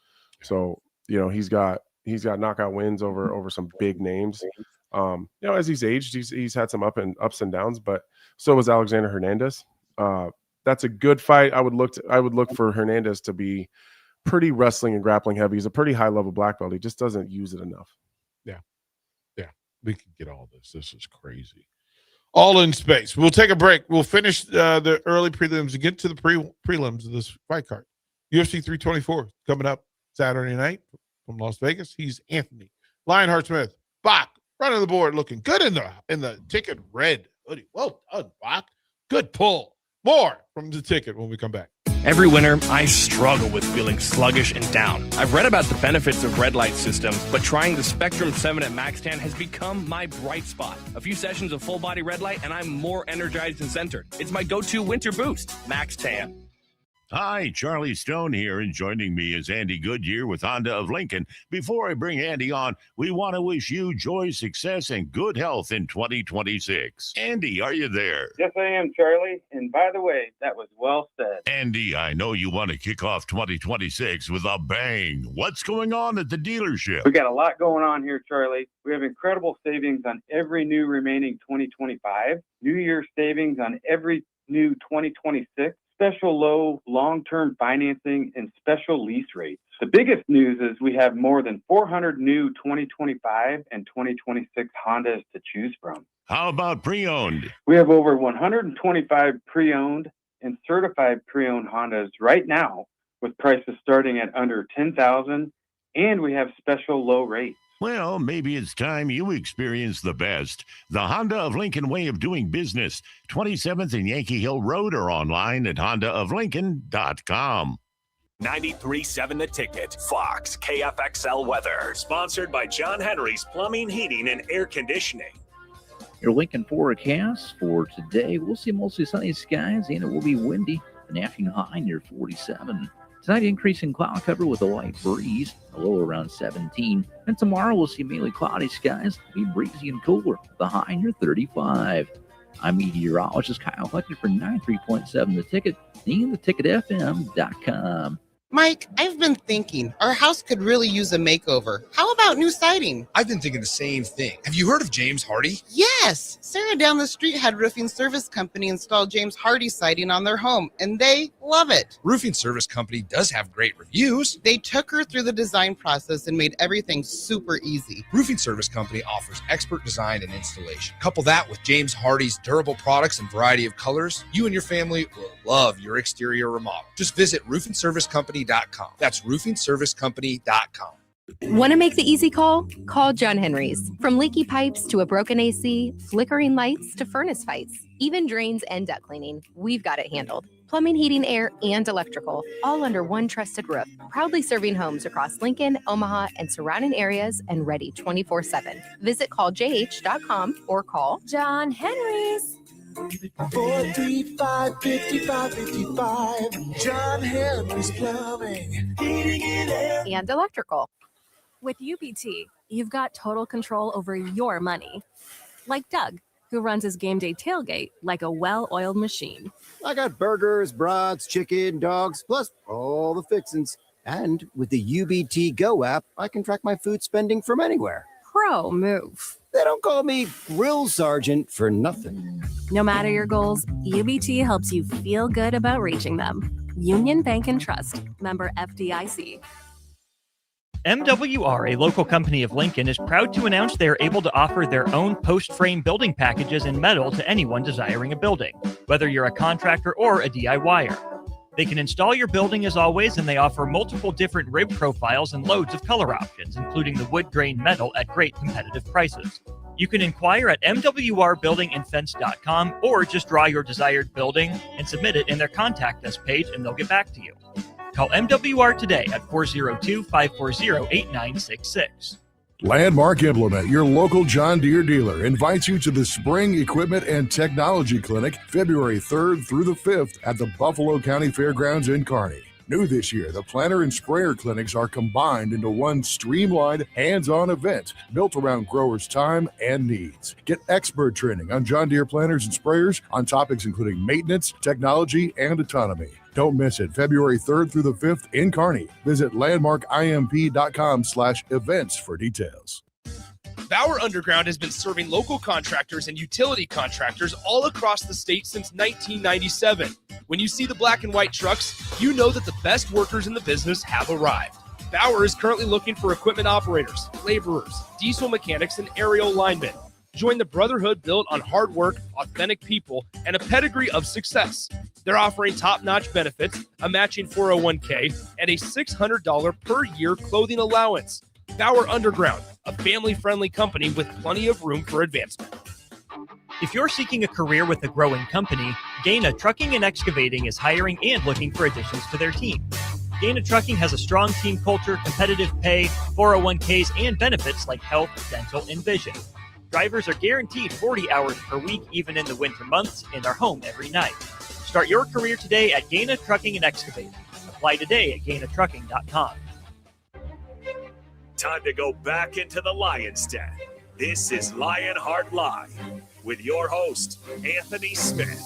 So, he's got knockout wins over some big names. As he's aged, he's had some ups and downs, but so was Alexander Hernandez. That's a good fight. I would look for Hernandez to be pretty wrestling and grappling heavy. He's a pretty high level black belt. He just doesn't use it enough. Yeah, we can get all this. This is crazy. All in space. We'll take a break. We'll finish the early prelims and get to the prelims of this fight card UFC 324 coming up Saturday night from Las Vegas. He's Anthony Lionheart Smith. Bach running the board, looking good in the ticket red hoodie. Well done, Bach. Good pull. More from the ticket when we come back. Every winter, I struggle with feeling sluggish and down. I've read about the benefits of red light systems, but trying the Spectrum 7 at MaxTan has become my bright spot. A few sessions of full body red light, and I'm more energized and centered. It's my go-to winter boost, MaxTan. Hi, Charlie Stone here, and joining me is Andy Goodyear with Honda of Lincoln. Before I bring Andy on, we want to wish you joy, success, and good health in 2026. Andy, are you there? Yes, I am, Charlie. And by the way, that was well said. Andy, I know you want to kick off 2026 with a bang. What's going on at the dealership? We got a lot going on here, Charlie. We have incredible savings on every new remaining 2025, New Year's savings on every new 2026, special low long-term financing, and special lease rates. The biggest news is we have more than 400 new 2025 and 2026 Hondas to choose from. How about pre-owned? We have over 125 pre-owned and certified pre-owned Hondas right now with prices starting at under $10,000, and we have special low rates. Well, maybe it's time you experience the best. The Honda of Lincoln way of doing business. 27th and Yankee Hill Road, or online at hondaoflincoln.com. 93.7 The Ticket, Fox, KFXL weather. Sponsored by John Henry's Plumbing, Heating, and Air Conditioning. Your Lincoln forecast for today, we'll see mostly sunny skies, and it will be windy. An afternoon high near 47. Tonight, increasing cloud cover with a light breeze, a low around 17. And tomorrow, we'll see mainly cloudy skies, be breezy and cooler, the high near 35. I'm meteorologist Kyle Hutton for 93.7 The Ticket and theticketfm.com. Mike, I've been thinking our house could really use a makeover. How about new siding? I've been thinking the same thing. Have you heard of James Hardy? Yes. Sarah down the street had Roofing Service Company install James Hardy siding on their home, and they love it. Roofing Service Company does have great reviews. They took her through the design process and made everything super easy. Roofing Service Company offers expert design and installation. Couple that with James Hardy's durable products and variety of colors, you and your family will love your exterior remodel. Just visit roofingservicecompany.com. That's roofingservicecompany.com. Want to make the easy call? Call John Henry's. From leaky pipes to a broken AC, flickering lights to furnace fights, even drains and duct cleaning, we've got it handled. Plumbing, heating, air, and electrical, all under one trusted roof. Proudly serving homes across Lincoln, Omaha, and surrounding areas, and ready 24/7. Visit calljh.com or call John Henry's. 435-5555. John Henry's Plumbing, Heating, and Air. And electrical. With UBT, you've got total control over your money. Like Doug, who runs his game day tailgate like a well-oiled machine. I got burgers, brats, chicken, dogs, plus all the fixins. And with the UBT Go app, I can track my food spending from anywhere. Pro move. They don't call me Grill Sergeant for nothing. No matter your goals, UBT helps you feel good about reaching them. Union Bank and Trust. Member FDIC. MWR, a local company of Lincoln, is proud to announce they are able to offer their own post-frame building packages in metal to anyone desiring a building, whether you're a contractor or a DIYer. They can install your building as always, and they offer multiple different rib profiles and loads of color options, including the wood grain metal at great competitive prices. You can inquire at mwrbuildingandfence.com or just draw your desired building and submit it in their Contact Us page, and they'll get back to you. Call MWR today at 402-540-8966. Landmark Implement, your local John Deere dealer, invites you to the Spring Equipment and Technology Clinic February 3rd through the 5th at the Buffalo County Fairgrounds in Kearney. New this year, the planter and sprayer clinics are combined into one streamlined, hands-on event built around growers' time and needs. Get expert training on John Deere planters and sprayers on topics including maintenance, technology, and autonomy. Don't miss it. February 3rd through the 5th in Kearney. Visit landmarkimp.com/events for details. Bauer Underground has been serving local contractors and utility contractors all across the state since 1997. When you see the black and white trucks, you know that the best workers in the business have arrived. Bauer is currently looking for equipment operators, laborers, diesel mechanics, and aerial linemen. Join the brotherhood built on hard work, authentic people, and a pedigree of success. They're offering top-notch benefits, a matching 401k, and a $600 per year clothing allowance. Bauer Underground, a family-friendly company with plenty of room for advancement. If you're seeking a career with a growing company, Dana Trucking and Excavating is hiring and looking for additions to their team. Dana Trucking has a strong team culture, competitive pay, 401ks, and benefits like health, dental, and vision. Drivers are guaranteed 40 hours per week, even in the winter months, and are home every night. Start your career today at Dana Trucking and Excavating. Apply today at GainaTrucking.com. Time to go back into the Lion's Den. This is Lionheart Live with your host, Anthony Smith.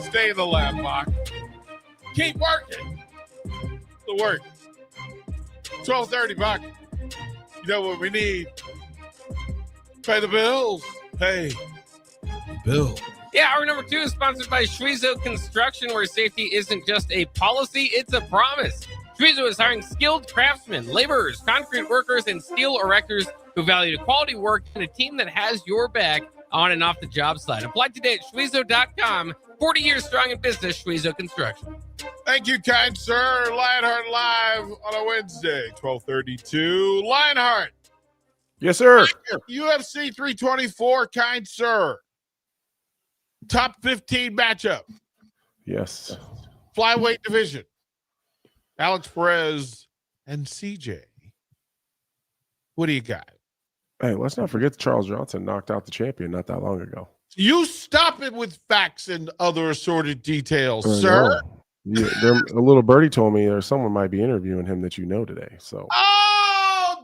Stay in the lab, Bach. Keep working. The work. 12:30, Bach. You know what we need? Pay the bills. Pay the bills. Yeah, hour number 2 is sponsored by Schwezo Construction, where safety isn't just a policy, it's a promise. Schwezo is hiring skilled craftsmen, laborers, concrete workers, and steel erectors who value quality work and a team that has your back on and off the job site. Apply today at Schwezo.com. 40 years strong in business, Schwezo Construction. Thank you, kind sir. Lionheart Live on a Wednesday, 12:32. Lionheart. Yes, sir. UFC 324, kind sir. Top 15 matchup. Yes. Flyweight division. Alex Perez and CJ. What do you got? Hey, let's not forget that Charles Johnson knocked out the champion not that long ago. You stop it with facts and other assorted details, sir. A little birdie told me there's someone might be interviewing him that you know today. So,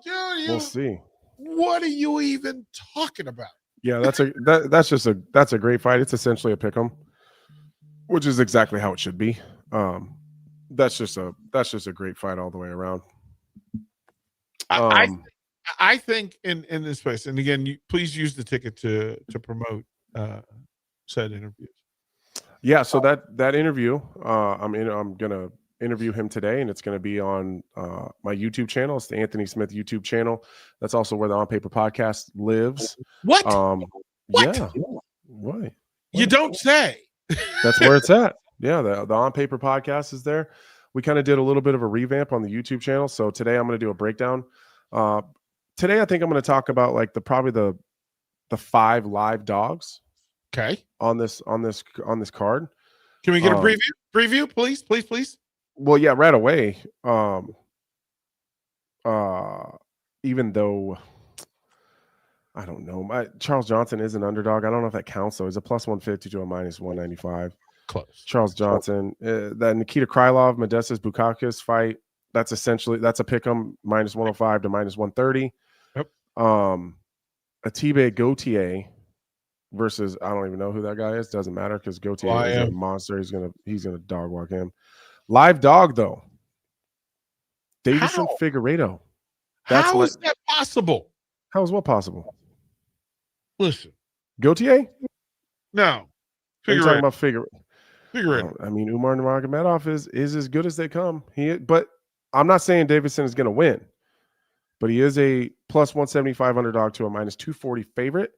dude, we'll see. What are you even talking about? Yeah, that's a great fight. It's essentially a pick'em, which is exactly how it should be. That's just a great fight all the way around. I think in this place, and again, please use the ticket to promote said interviews. Yeah, so that interview, I'm gonna interview him today, and it's gonna be on my YouTube channel. It's the Anthony Smith YouTube channel. That's also where the On Paper podcast lives. What? What? Yeah. What? You don't say. That's where it's at. Yeah, the On Paper podcast is there. We kind of did a little bit of a revamp on the YouTube channel. So today I'm going to do a breakdown. Today I think I'm going to talk about like probably the 5 live dogs. Okay. On this card. Can we get a preview? Preview, please. Well, yeah, right away. Even though I don't know, Charles Johnson is an underdog. I don't know if that counts though. He's a plus 150 to a minus 195. Close. Charles Johnson. That Nikita Krylov, Modestas Bukauskas fight. That's a pick'em minus 105 to minus 130. Yep. Atibe Gautier versus I don't even know who that guy is. Doesn't matter because Gautier is a monster. He's gonna dog walk him. Live dog though. Davison Figueiredo. How is that possible? How is what possible? Listen, Gautier? No. Are you talking about Figueiredo? Figueiredo. I mean, Umar Nurmagomedov is as good as they come. But I'm not saying Davison is going to win, but he is a plus 175 underdog to a minus 240 favorite.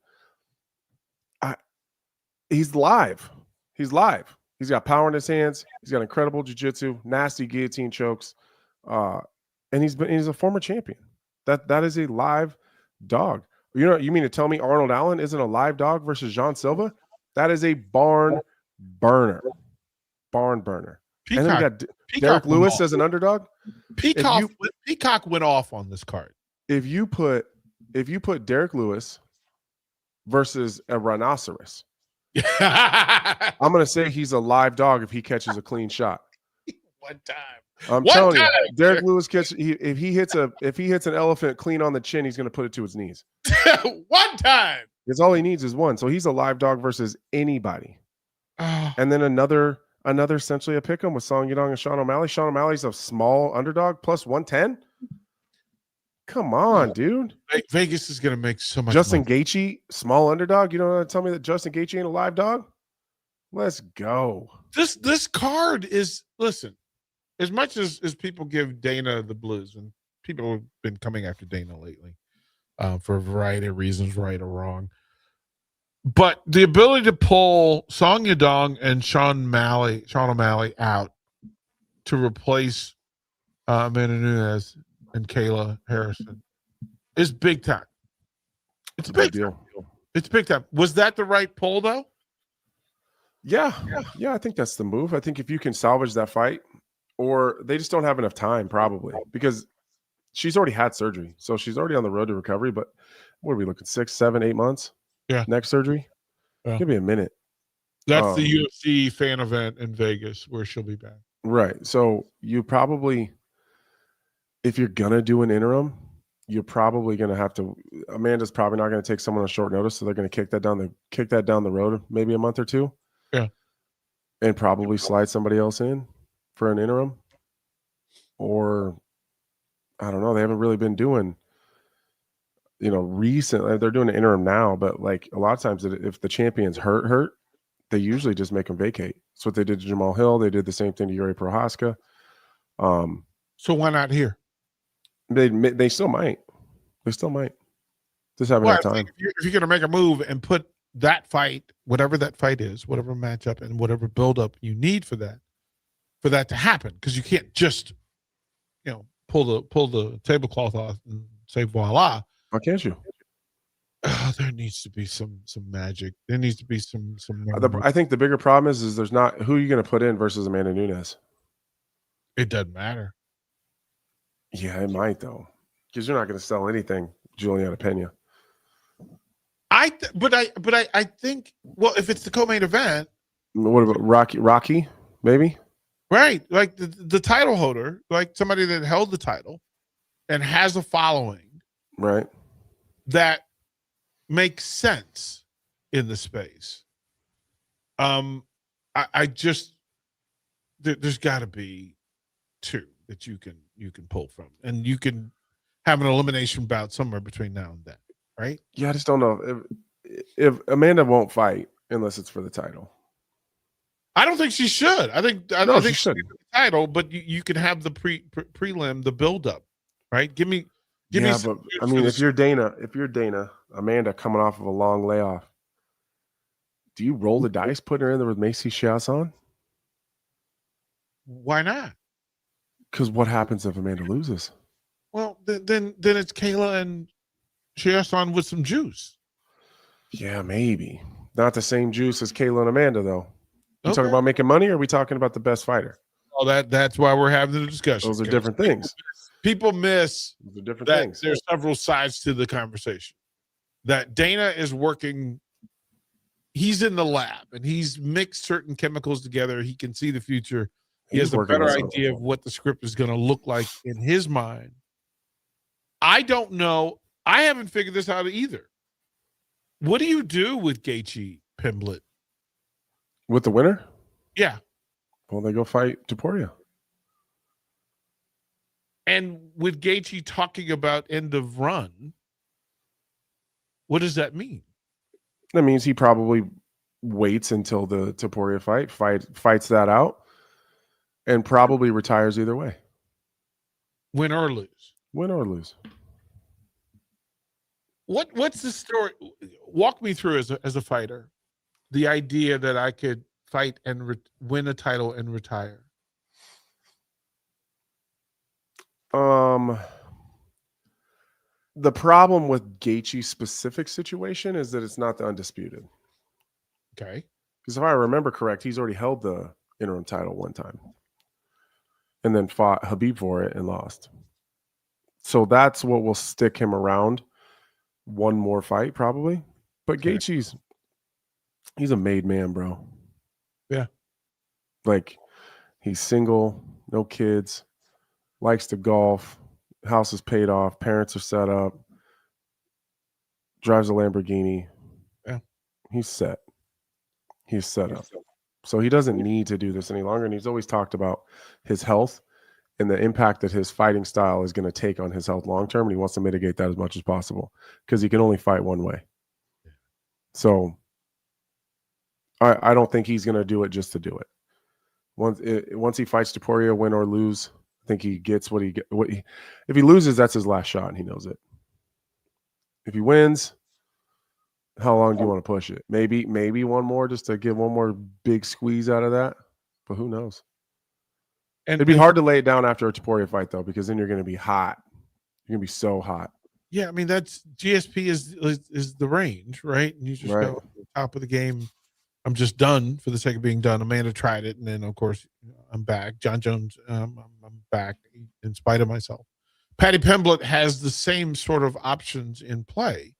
He's live. He's live. He's got power in his hands. He's got incredible jiu-jitsu, nasty guillotine chokes, and he's a former champion. That is a live dog. You mean to tell me Arnold Allen isn't a live dog versus Jean Silva? That is a barn burner. Barn burner. And then we got Derek Lewis as an underdog. Peacock went off on this card. If you put Derek Lewis versus a rhinoceros, I'm gonna say he's a live dog if he catches a clean shot. One time. I'm telling you, Derek Lewis if he hits an elephant clean on the chin, he's gonna put it to his knees. One time. Because all he needs is one. So he's a live dog versus anybody. And then another essentially a pick'em with Song Yadong and Sean O'Malley. Sean O'Malley's a small underdog plus 110. Come on, dude. Vegas is gonna make so much. Justin money. Gaethje, small underdog. You don't want to tell me that Justin Gaethje ain't a live dog? Let's go. This card is, listen, as much as people give Dana the blues, and people have been coming after Dana lately for a variety of reasons, right or wrong. But the ability to pull Song Yadong and Sean O'Malley out to replace Amanda Nunes and Kayla Harrison is big time. It's a big deal. It's big time. Was that the right pull, though? Yeah, I think that's the move. I think if you can salvage that fight, or they just don't have enough time, probably, because she's already had surgery, so she's already on the road to recovery. But what are we looking, 6, 7, 8 months? Yeah, next surgery. Yeah. Give me a minute. That's the UFC fan event in Vegas where she'll be back. Right. So you probably, if you're gonna do an interim, you're probably gonna have to. Amanda's probably not gonna take someone on short notice, so they're gonna kick that down the road maybe a month or two. Yeah. And probably slide somebody else in for an interim, or I don't know. They haven't really been doing. Recently they're doing an interim now, but like a lot of times if the champion's hurt, they usually just make them vacate. That's what they did to Jamal Hill. They did the same thing to Yuri Prohaska. So why not here? They still might. They still might. Just haven't had time. If you're going to make a move and put that fight, whatever that fight is, whatever matchup and whatever buildup you need for that to happen, because you can't just, pull the tablecloth off and say voila. Why can't you? There needs to be some magic. There needs to be some. I think the bigger problem is there's not. Who are you going to put in versus Amanda Nunes? It doesn't matter. Yeah, it might though, because you're not going to sell anything, Juliana Pena. But I think, well, if it's the co-main event, what about Rocky, maybe? Right, like the title holder, like somebody that held the title and has a following, right? That makes sense in the space. I just there's got to be two that you can pull from, and you can have an elimination bout somewhere between now and then, right? Yeah, I just don't know if Amanda won't fight unless it's for the title. I don't think she should. I think she should. The title, but you can have the prelim, the build up, right? Give me. But I mean, if you're Dana, Amanda coming off of a long layoff, do you roll the dice, putting her in there with Macy Chiasson? Why not? Because what happens if Amanda loses? Well, then it's Kayla and Chiasson with some juice. Yeah, maybe not the same juice as Kayla and Amanda, though. You talking about making money, or are we talking about the best fighter? Oh, that's why we're having the discussion. Those are different things. People miss different that things. There's several sides to the conversation. That Dana is working. He's in the lab and he's mixed certain chemicals together. He can see the future. He has a better idea of what the script is going to look like in his mind. I don't know. I haven't figured this out either. What do you do with Gaethje Pimblett? With the winner? Yeah. Well, they go fight Topuria. And with Gaethje talking about end of run, what does that mean? That means he probably waits until the Topuria fights that out, and probably retires either way. Win or lose. Win or lose. What's the story? Walk me through as a fighter, the idea that I could fight and win a title and retire. The problem with Gaethje's specific situation is that it's not the undisputed. Okay. Because if I remember correct, he's already held the interim title one time and then fought Khabib for it and lost. So that's what will stick him around one more fight probably. But Gaethje's, he's a made man, bro. Yeah. Like, he's single, no kids, likes to golf, house is paid off, parents are set up, drives a Lamborghini. Yeah. He's set. He's set up. So he doesn't need to do this any longer. And he's always talked about his health and the impact that his fighting style is going to take on his health long term. And he wants to mitigate that as much as possible because he can only fight one way. So I don't think he's going to do it just to do it. Once he fights Topuria, win or lose, I think he gets if he loses, that's his last shot, and he knows it. If he wins, how long do you want to push it? Maybe one more just to get one more big squeeze out of that. But who knows? And it'd be hard to lay it down after a Taporia fight, though, because then you're going to be hot. You're going to be so hot. Yeah, I mean, that's GSP is the range, right? And you just go to the top of the game. I'm just done for the sake of being done. Amanda tried it, and then, of course, I'm back. John Jones, I'm back in spite of myself. Paddy Pimblett has the same sort of options in play.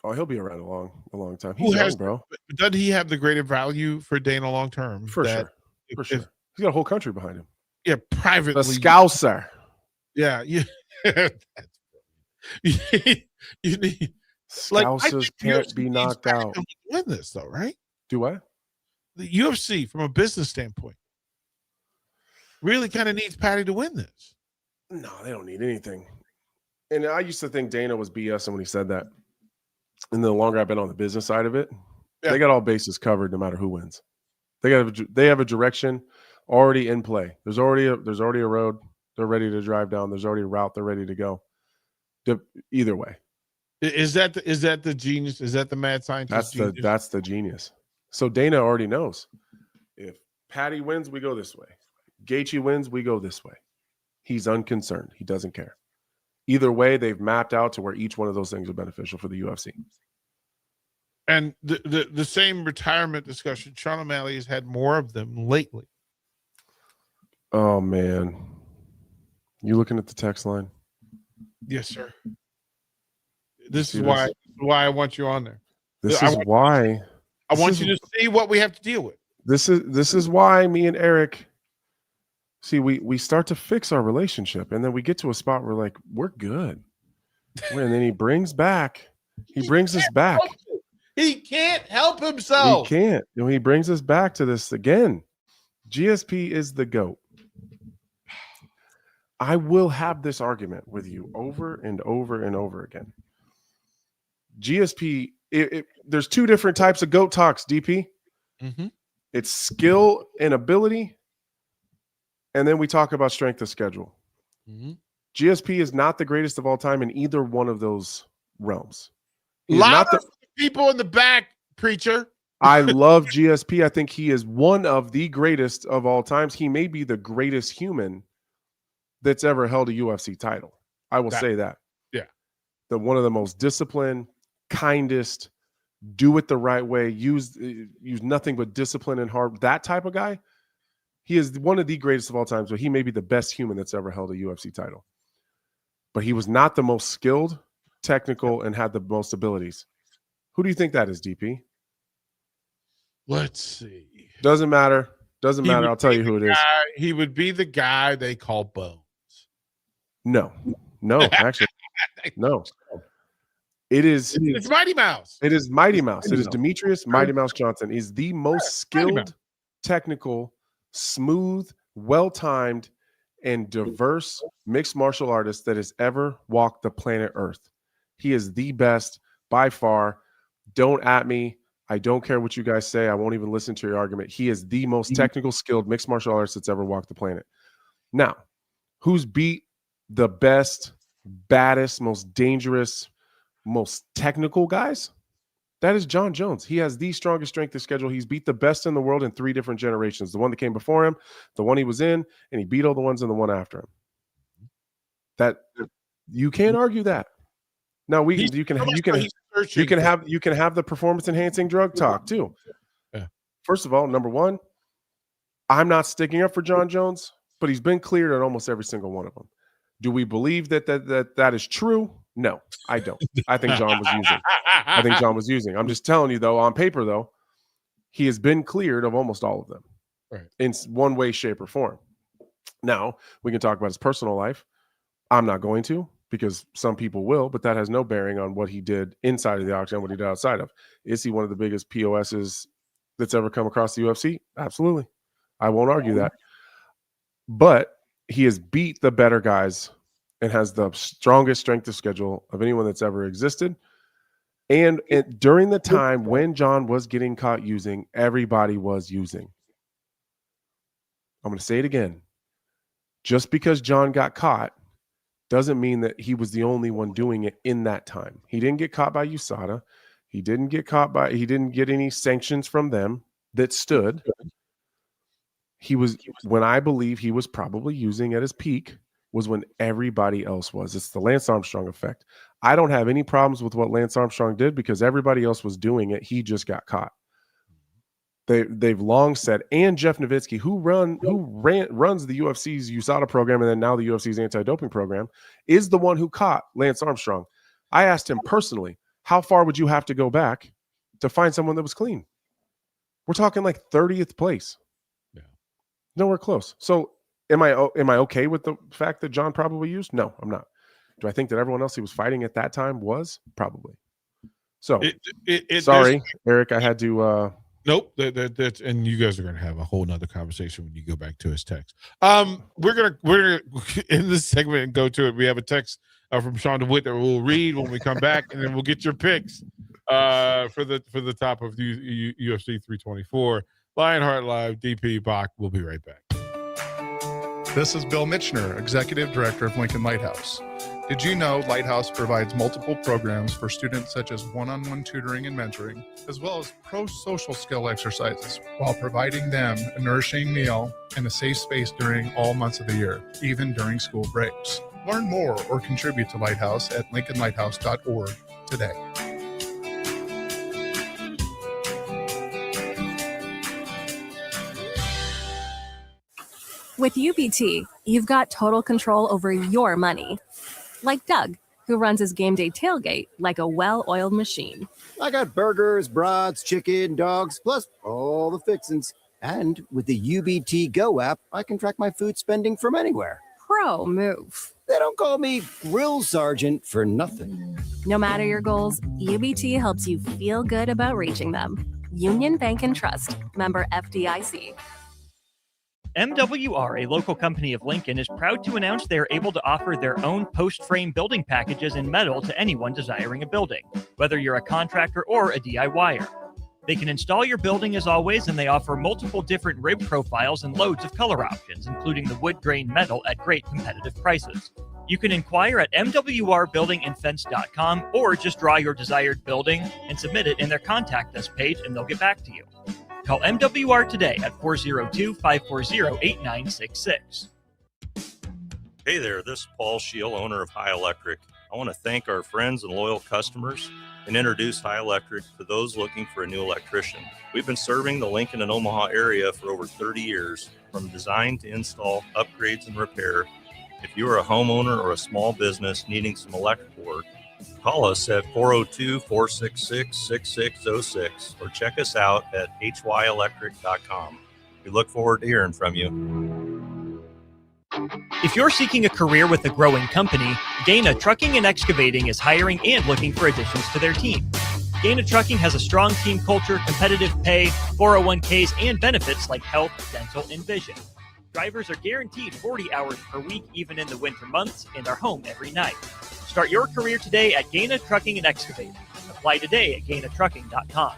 Oh, he'll be around a long time. He's young, bro. Doesn't he have the greater value for Dana long term? For sure. He's got a whole country behind him. Yeah, privately. The Scouser. Yeah. You need Scousers can't be knocked out. Win this though, right? Do what? The UFC, from a business standpoint, really kind of needs Paddy to win this. No, they don't need anything. And I used to think Dana was BSing when he said that. And the longer I've been on the business side of it, they got all bases covered no matter who wins. They have a direction already in play. There's already a road they're ready to drive down. There's already a route they're ready to go. Either way. Is that the genius? Is that the mad scientist? That's the genius. So Dana already knows. If Paddy wins, we go this way. Gaethje wins, we go this way. He's unconcerned. He doesn't care. Either way, they've mapped out to where each one of those things are beneficial for the UFC. And the same retirement discussion, Sean O'Malley has had more of them lately. Oh, man. You looking at the text line? Yes, sir. This is why I want you on there. I want you to see what we have to deal with. This is why me and Eric, see, we start to fix our relationship, and then we get to a spot where like we're good. And then he brings us back. He can't help himself. He can't. And he brings us back to this again. GSP is the GOAT. I will have this argument with you over and over and over again. GSP, there's two different types of GOAT talks, DP. Mm-hmm. It's skill and ability, and then we talk about strength of schedule. Mm-hmm. GSP is not the greatest of all time in either one of those realms. Louder for the people in the back, preacher. I love GSP. I think he is one of the greatest of all times. He may be the greatest human that's ever held a UFC title. I will say that. Yeah. One of the most disciplined, kindest, do it the right way, use nothing but discipline and hard, that type of guy. He is one of the greatest of all time. So he may be the best human that's ever held a UFC title. But he was not the most skilled, technical, and had the most abilities. Who do you think that is, DP? Let's see. Doesn't matter. I'll tell you who it is. He would be the guy they call Bones. No, actually, no. It's Mighty Mouse. It is Mighty Mouse. It is Demetrius Mighty Mouse Johnson. He's the most skilled, technical, smooth, well-timed, and diverse mixed martial artist that has ever walked the planet Earth. He is the best by far. Don't at me. I don't care what you guys say. I won't even listen to your argument. He is the most technical, skilled mixed martial artist that's ever walked the planet. Now, who's beat the best, baddest, most dangerous, most technical guys? That is John Jones. He has the strongest strength of schedule. He's beat the best in the world in 3 different generations. The one that came before him, the one he was in, and he beat all the ones in the one after him. That you can't argue that. Now you can have the performance enhancing drug talk too. Yeah. First of all, number one, I'm not sticking up for John Jones, but he's been cleared on almost every single one of them. Do we believe that is true? No, I don't. I think John was using. I'm just telling you though, on paper though, he has been cleared of almost all of them, right, in one way, shape, or form. Now we can talk about his personal life. I'm not going to, because some people will, but that has no bearing on what he did inside of the octagon, what he did outside of. Is he one of the biggest POSs that's ever come across the UFC? Absolutely. I won't argue that. But he has beat the better guys and has the strongest strength of schedule of anyone that's ever existed. And during the time when John was getting caught using, everybody was using. I'm going to say it again. Just because John got caught doesn't mean that he was the only one doing it in that time. He didn't get caught by USADA. He didn't get any sanctions from them that stood. When I believe he was probably using at his peak was when everybody else was. It's the Lance Armstrong effect. I don't have any problems with what Lance Armstrong did because everybody else was doing it. He just got caught. They've long said, and Jeff Nowitzki, who runs the UFC's USADA program and then now the UFC's anti-doping program, is the one who caught Lance Armstrong. I asked him personally, how far would you have to go back to find someone that was clean? We're talking like 30th place. Yeah. Nowhere close. So am I okay with the fact that John probably used? No, I'm not. Do I think that everyone else he was fighting at that time was? Probably. So sorry, Eric, I had to Nope. That's and you guys are gonna have a whole nother conversation when you go back to his text. We're gonna in this segment and go to it. We have a text from Sean DeWitt that we'll read when we come back, and then we'll get your picks for the top of UFC 324. Lionheart Live, DP Bach. We'll be right back. This is Bill Mitchner, Executive Director of Lincoln Lighthouse. Did you know Lighthouse provides multiple programs for students such as one-on-one tutoring and mentoring, as well as pro-social skill exercises, while providing them a nourishing meal and a safe space during all months of the year, even during school breaks? Learn more or contribute to Lighthouse at lincolnlighthouse.org today. With UBT, you've got total control over your money. Like Doug, who runs his game day tailgate like a well-oiled machine. I got burgers, brats, chicken, dogs, plus all the fixins. And with the UBT Go app, I can track my food spending from anywhere. Pro move. They don't call me Grill Sergeant for nothing. No matter your goals, UBT helps you feel good about reaching them. Union Bank and Trust. Member FDIC. MWR, a local company of Lincoln, is proud to announce they are able to offer their own post-frame building packages in metal to anyone desiring a building, whether you're a contractor or a DIYer. They can install your building as always, and they offer multiple different rib profiles and loads of color options, including the wood grain metal at great competitive prices. You can inquire at mwrbuildingandfence.com or just draw your desired building and submit it in their contact us page, and they'll get back to you. Call MWR today at 402-540-8966. Hey there, this is Paul Scheel, owner of High Electric. I want to thank our friends and loyal customers and introduce High Electric to those looking for a new electrician. We've been serving the Lincoln and Omaha area for over 30 years, from design to install, upgrades, and repair. If you are a homeowner or a small business needing some electrical work, call us at 402-466-6606 or check us out at hyelectric.com. We look forward to hearing from you. If you're seeking a career with a growing company, Dana Trucking and Excavating is hiring and looking for additions to their team. Dana Trucking has a strong team culture, competitive pay, 401ks, and benefits like health, dental, and vision. Drivers are guaranteed 40 hours per week, even in the winter months, and are home every night. Start your career today at Gaina Trucking and Excavating. Apply today at GainaTrucking.com.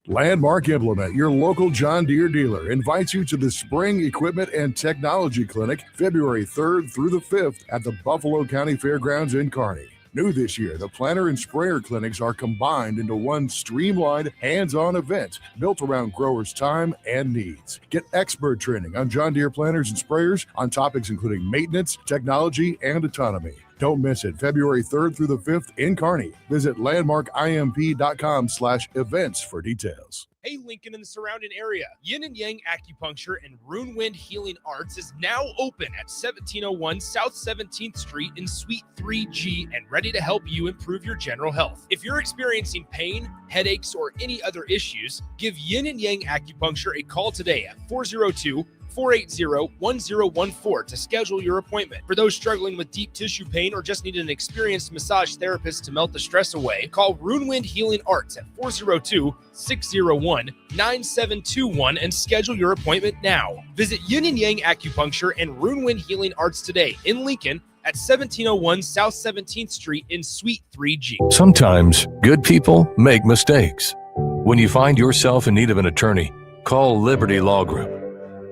Landmark Implement, your local John Deere dealer, invites you to the Spring Equipment and Technology Clinic February 3rd through the 5th at the Buffalo County Fairgrounds in Kearney. New this year, the planter and sprayer clinics are combined into one streamlined, hands-on event built around growers' time and needs. Get expert training on John Deere planters and sprayers on topics including maintenance, technology, and autonomy. Don't miss it. February 3rd through the 5th in Kearney. Visit landmarkimp.com/events for details. Hey, Lincoln and the surrounding area. Yin and Yang Acupuncture and Rune Wind Healing Arts is now open at 1701 South 17th Street in Suite 3G and ready to help you improve your general health. If you're experiencing pain, headaches, or any other issues, give Yin and Yang Acupuncture a call today at 402-480-1014 to schedule your appointment. For those struggling with deep tissue pain or just need an experienced massage therapist to melt the stress away, call Rune Wind Healing Arts at 402-601-9721 and schedule your appointment now. Visit Yin and Yang Acupuncture and Rune Wind Healing Arts today in Lincoln at 1701 South 17th Street in Suite 3G. Sometimes good people make mistakes. When you find yourself in need of an attorney, call Liberty Law Group.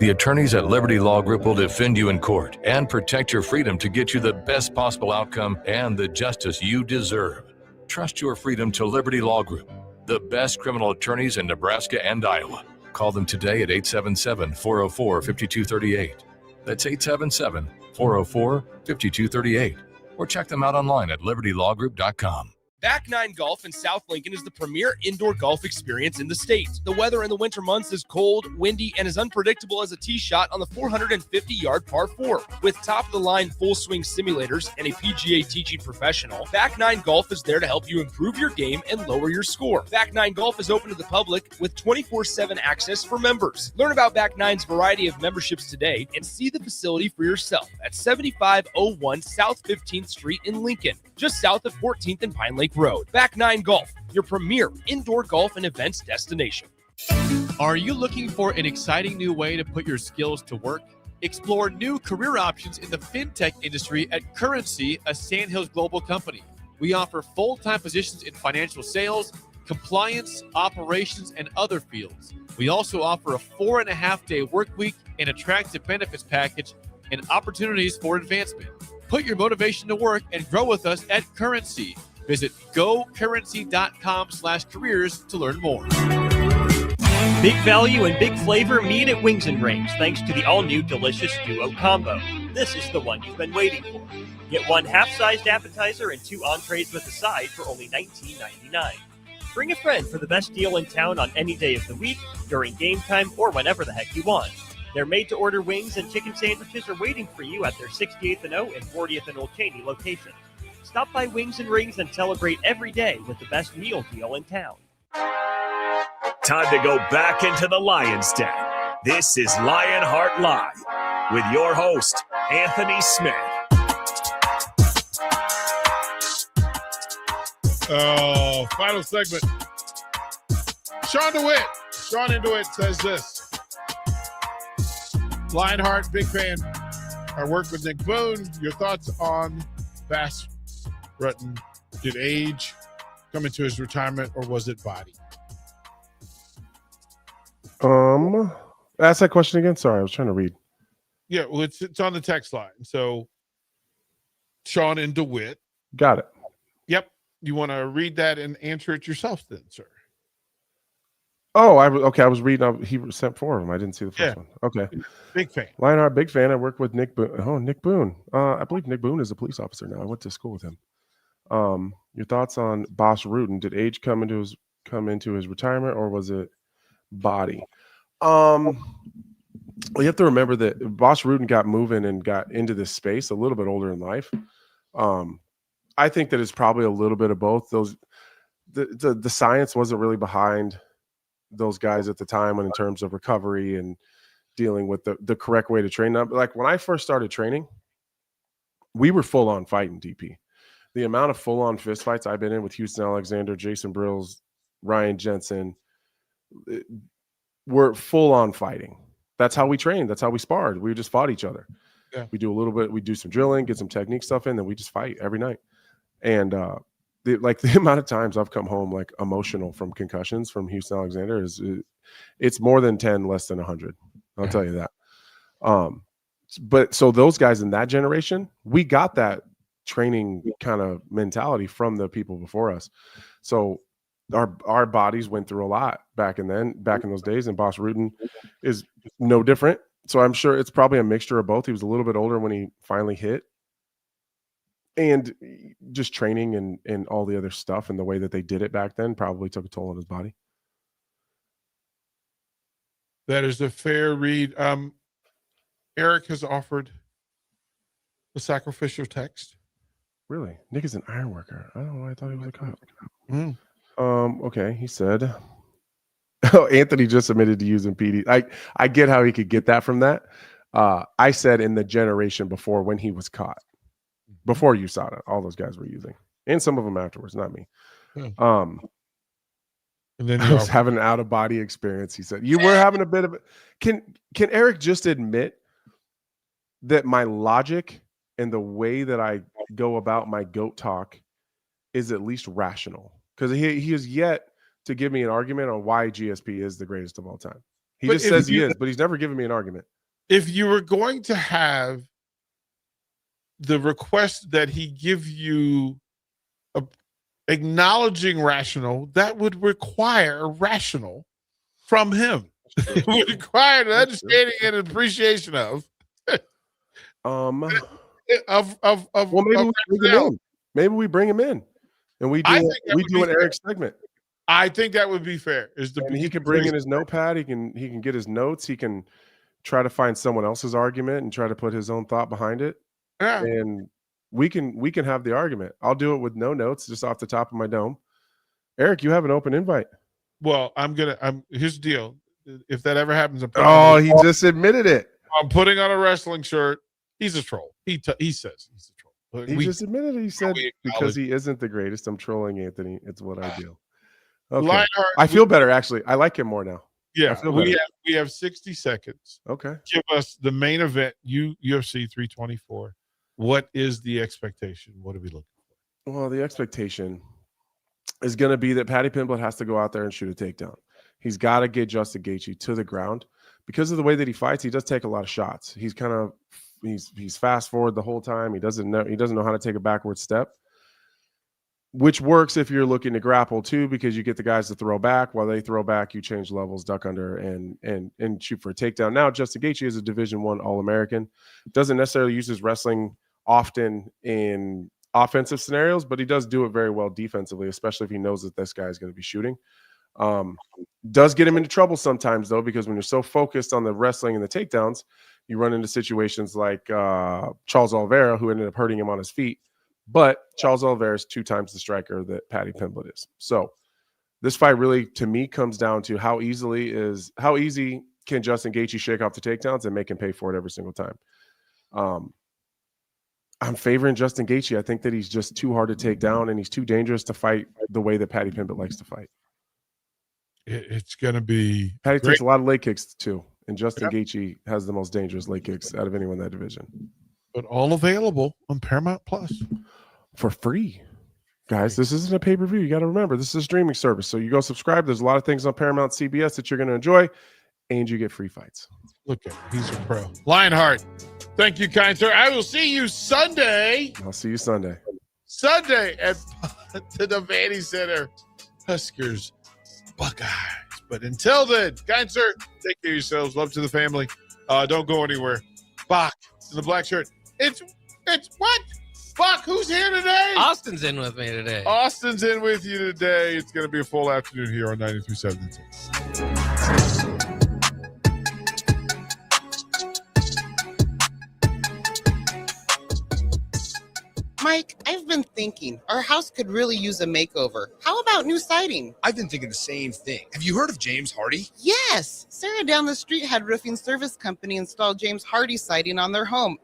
The attorneys at Liberty Law Group will defend you in court and protect your freedom to get you the best possible outcome and the justice you deserve. Trust your freedom to Liberty Law Group, the best criminal attorneys in Nebraska and Iowa. Call them today at 877-404-5238. That's 877-404-5238. Or check them out online at libertylawgroup.com. Back Nine Golf in South Lincoln is the premier indoor golf experience in the state. The weather in the winter months is cold, windy, and as unpredictable as a tee shot on the 450-yard par 4. With top-of-the-line full-swing simulators and a PGA teaching professional, Back Nine Golf is there to help you improve your game and lower your score. Back Nine Golf is open to the public with 24/7 access for members. Learn about Back Nine's variety of memberships today and see the facility for yourself at 7501 South 15th Street in Lincoln, just south of 14th and Pine Lake Road. Back Nine Golf, your premier indoor golf and events destination. Are you looking for an exciting new way to put your skills to work? Explore new career options in the fintech industry at Currency, a Sandhills global company. We offer full-time positions in financial sales, compliance, operations, and other fields. We also offer a 4.5-day work week, an attractive benefits package, and opportunities for advancement. Put your motivation to work and grow with us at Currency. Visit gocurrency.com/careers to learn more. Big value and big flavor meet at Wings and Rings thanks to the all-new delicious Duo Combo. This is the one you've been waiting for. Get one half-sized appetizer and 2 entrees with a side for only $19.99. Bring a friend for the best deal in town on any day of the week, during game time, or whenever the heck you want. Their made-to-order wings and chicken sandwiches are waiting for you at their 68th and O and 40th and Old Cheney locations. Stop by Wings and Rings and celebrate every day with the best meal deal in town. Time to go back into the Lion's Den. This is Lionheart Live with your host, Anthony Smith. Oh, final segment. Sean DeWitt says this. Lionheart, big fan. I work with Nick Boone. Your thoughts on Bass Rutten? Did age come into his retirement, or was it body? Ask that question again. Sorry, I was trying to read. Yeah, well, it's on the text line. So, Sean and DeWitt. Got it. Yep. You want to read that and answer it yourself, then, sir? Oh, I was reading. He sent 4 of them. I didn't see the first one. Okay. Big fan. Lionheart, big fan. I work with Nick Boone. Oh, Nick Boone. I believe Nick Boone is a police officer now. I went to school with him. Your thoughts on Boss Rutten? Did age come into his retirement, or was it body? Well, you have to remember that Boss Rutten got moving and got into this space a little bit older in life. I think that it's probably a little bit of both. The science wasn't really behind those guys at the time, in terms of recovery and dealing with the correct way to train them. Like when I first started training, we were full on fighting DP. The amount of full on fist fights I've been in with Houston Alexander, Jason Brills, Ryan Jensen, we're full on fighting. That's how we trained. That's how we sparred. We just fought each other. Yeah. We do a little bit. We do some drilling, get some technique stuff in, then we just fight every night. And the amount of times I've come home like emotional from concussions from Houston Alexander it's more than 10, less than 100. I'll tell you that. But so those guys in that generation, we got that training kind of mentality from the people before us. So our bodies went through a lot back in those days, and Boss Rutten is no different. So I'm sure it's probably a mixture of both. He was a little bit older when he finally hit, and just training and all the other stuff and the way that they did it back then probably took a toll on his body. That is a fair read. Eric has offered the sacrificial text. Really? Nick is an iron worker. I don't know why I thought he was a cop. Mm. Okay. He said, oh, Anthony just admitted to using PD. I get how he could get that from that. I said in the generation before, when he was caught, before USADA, all those guys were using, and some of them afterwards, not me. And then I was having an out of body experience. He said, you were having a bit of it. Can Eric just admit that my logic and the way that I go about my GOAT talk is at least rational? Because he has yet to give me an argument on why GSP is the greatest of all time. He But just if says he you- is, but he's never given me an argument. If you were going to have the request that he give you a acknowledging rational, that would require rational from him. It would require an understanding and appreciation of Well, maybe of we bring him rationale. in. Maybe we bring him in, and we I do think that we would do be an fair. Eric segment. I think that would be fair. And he can bring in his notepad. He can get his notes. He can try to find someone else's argument and try to put his own thought behind it. Yeah. And we can have the argument. I'll do it with no notes, just off the top of my dome. Eric, you have an open invite. Well, here's the deal. If that ever happens, He just admitted it. I'm putting on a wrestling shirt. He's a troll. He says he's a troll. But He just admitted it. He said we because acknowledge- he isn't the greatest, I'm trolling Anthony. It's what I do. Okay. Lionheart, I feel better actually. I like him more now. I Yeah, feel we better. have 60 seconds. Okay. Give us the main event, UFC 324. What is the expectation? What are we looking for? Well, the expectation is going to be that Paddy Pimblett has to go out there and shoot a takedown. He's got to get Justin Gaethje to the ground because of the way that he fights. He does take a lot of shots. He's fast forward the whole time. He doesn't know how to take a backward step, which works if you're looking to grapple too, because you get the guys to throw back. While they throw back, you change levels, duck under, and shoot for a takedown. Now, Justin Gaethje is a Division I All-American. Doesn't necessarily use his wrestling often in offensive scenarios, but he does do it very well defensively, especially if he knows that this guy is going to be shooting. Does get him into trouble sometimes, though, because when you're so focused on the wrestling and the takedowns, you run into situations like Charles Oliveira, who ended up hurting him on his feet. But Charles Oliveira is 2 times the striker that Paddy Pimblett is. So this fight really, to me, comes down to how easy can Justin Gaethje shake off the takedowns and make him pay for it every single time. I'm favoring Justin Gaethje. I think that he's just too hard to take down, and he's too dangerous to fight the way that Paddy Pimblett likes to fight. It's going to be Paddy great. takes a lot of leg kicks too, and Justin Gaethje has the most dangerous leg kicks out of anyone in that division. But all available on Paramount Plus for free. Guys, this isn't a pay-per-view. You got to remember, this is a streaming service. So you go subscribe. There's a lot of things on Paramount CBS that you're going to enjoy, and you get free fights. Look at him. He's a pro. Lionheart, thank you, kind sir. I will see you Sunday. I'll see you Sunday. Sunday at the Vandy Center. Huskers, Buckeyes. But until then, kind sir, take care of yourselves. Love to the family. Don't go anywhere. Bach in the black shirt. It's what? Buck, who's here today? Austin's in with me today. Austin's in with you today. It's going to be a full afternoon here on 93.7. Mike, I've been thinking our house could really use a makeover. How about new siding? I've been thinking the same thing. Have you heard of James Hardy? Yes. Sarah down the street had roofing service company install James Hardy siding on their home,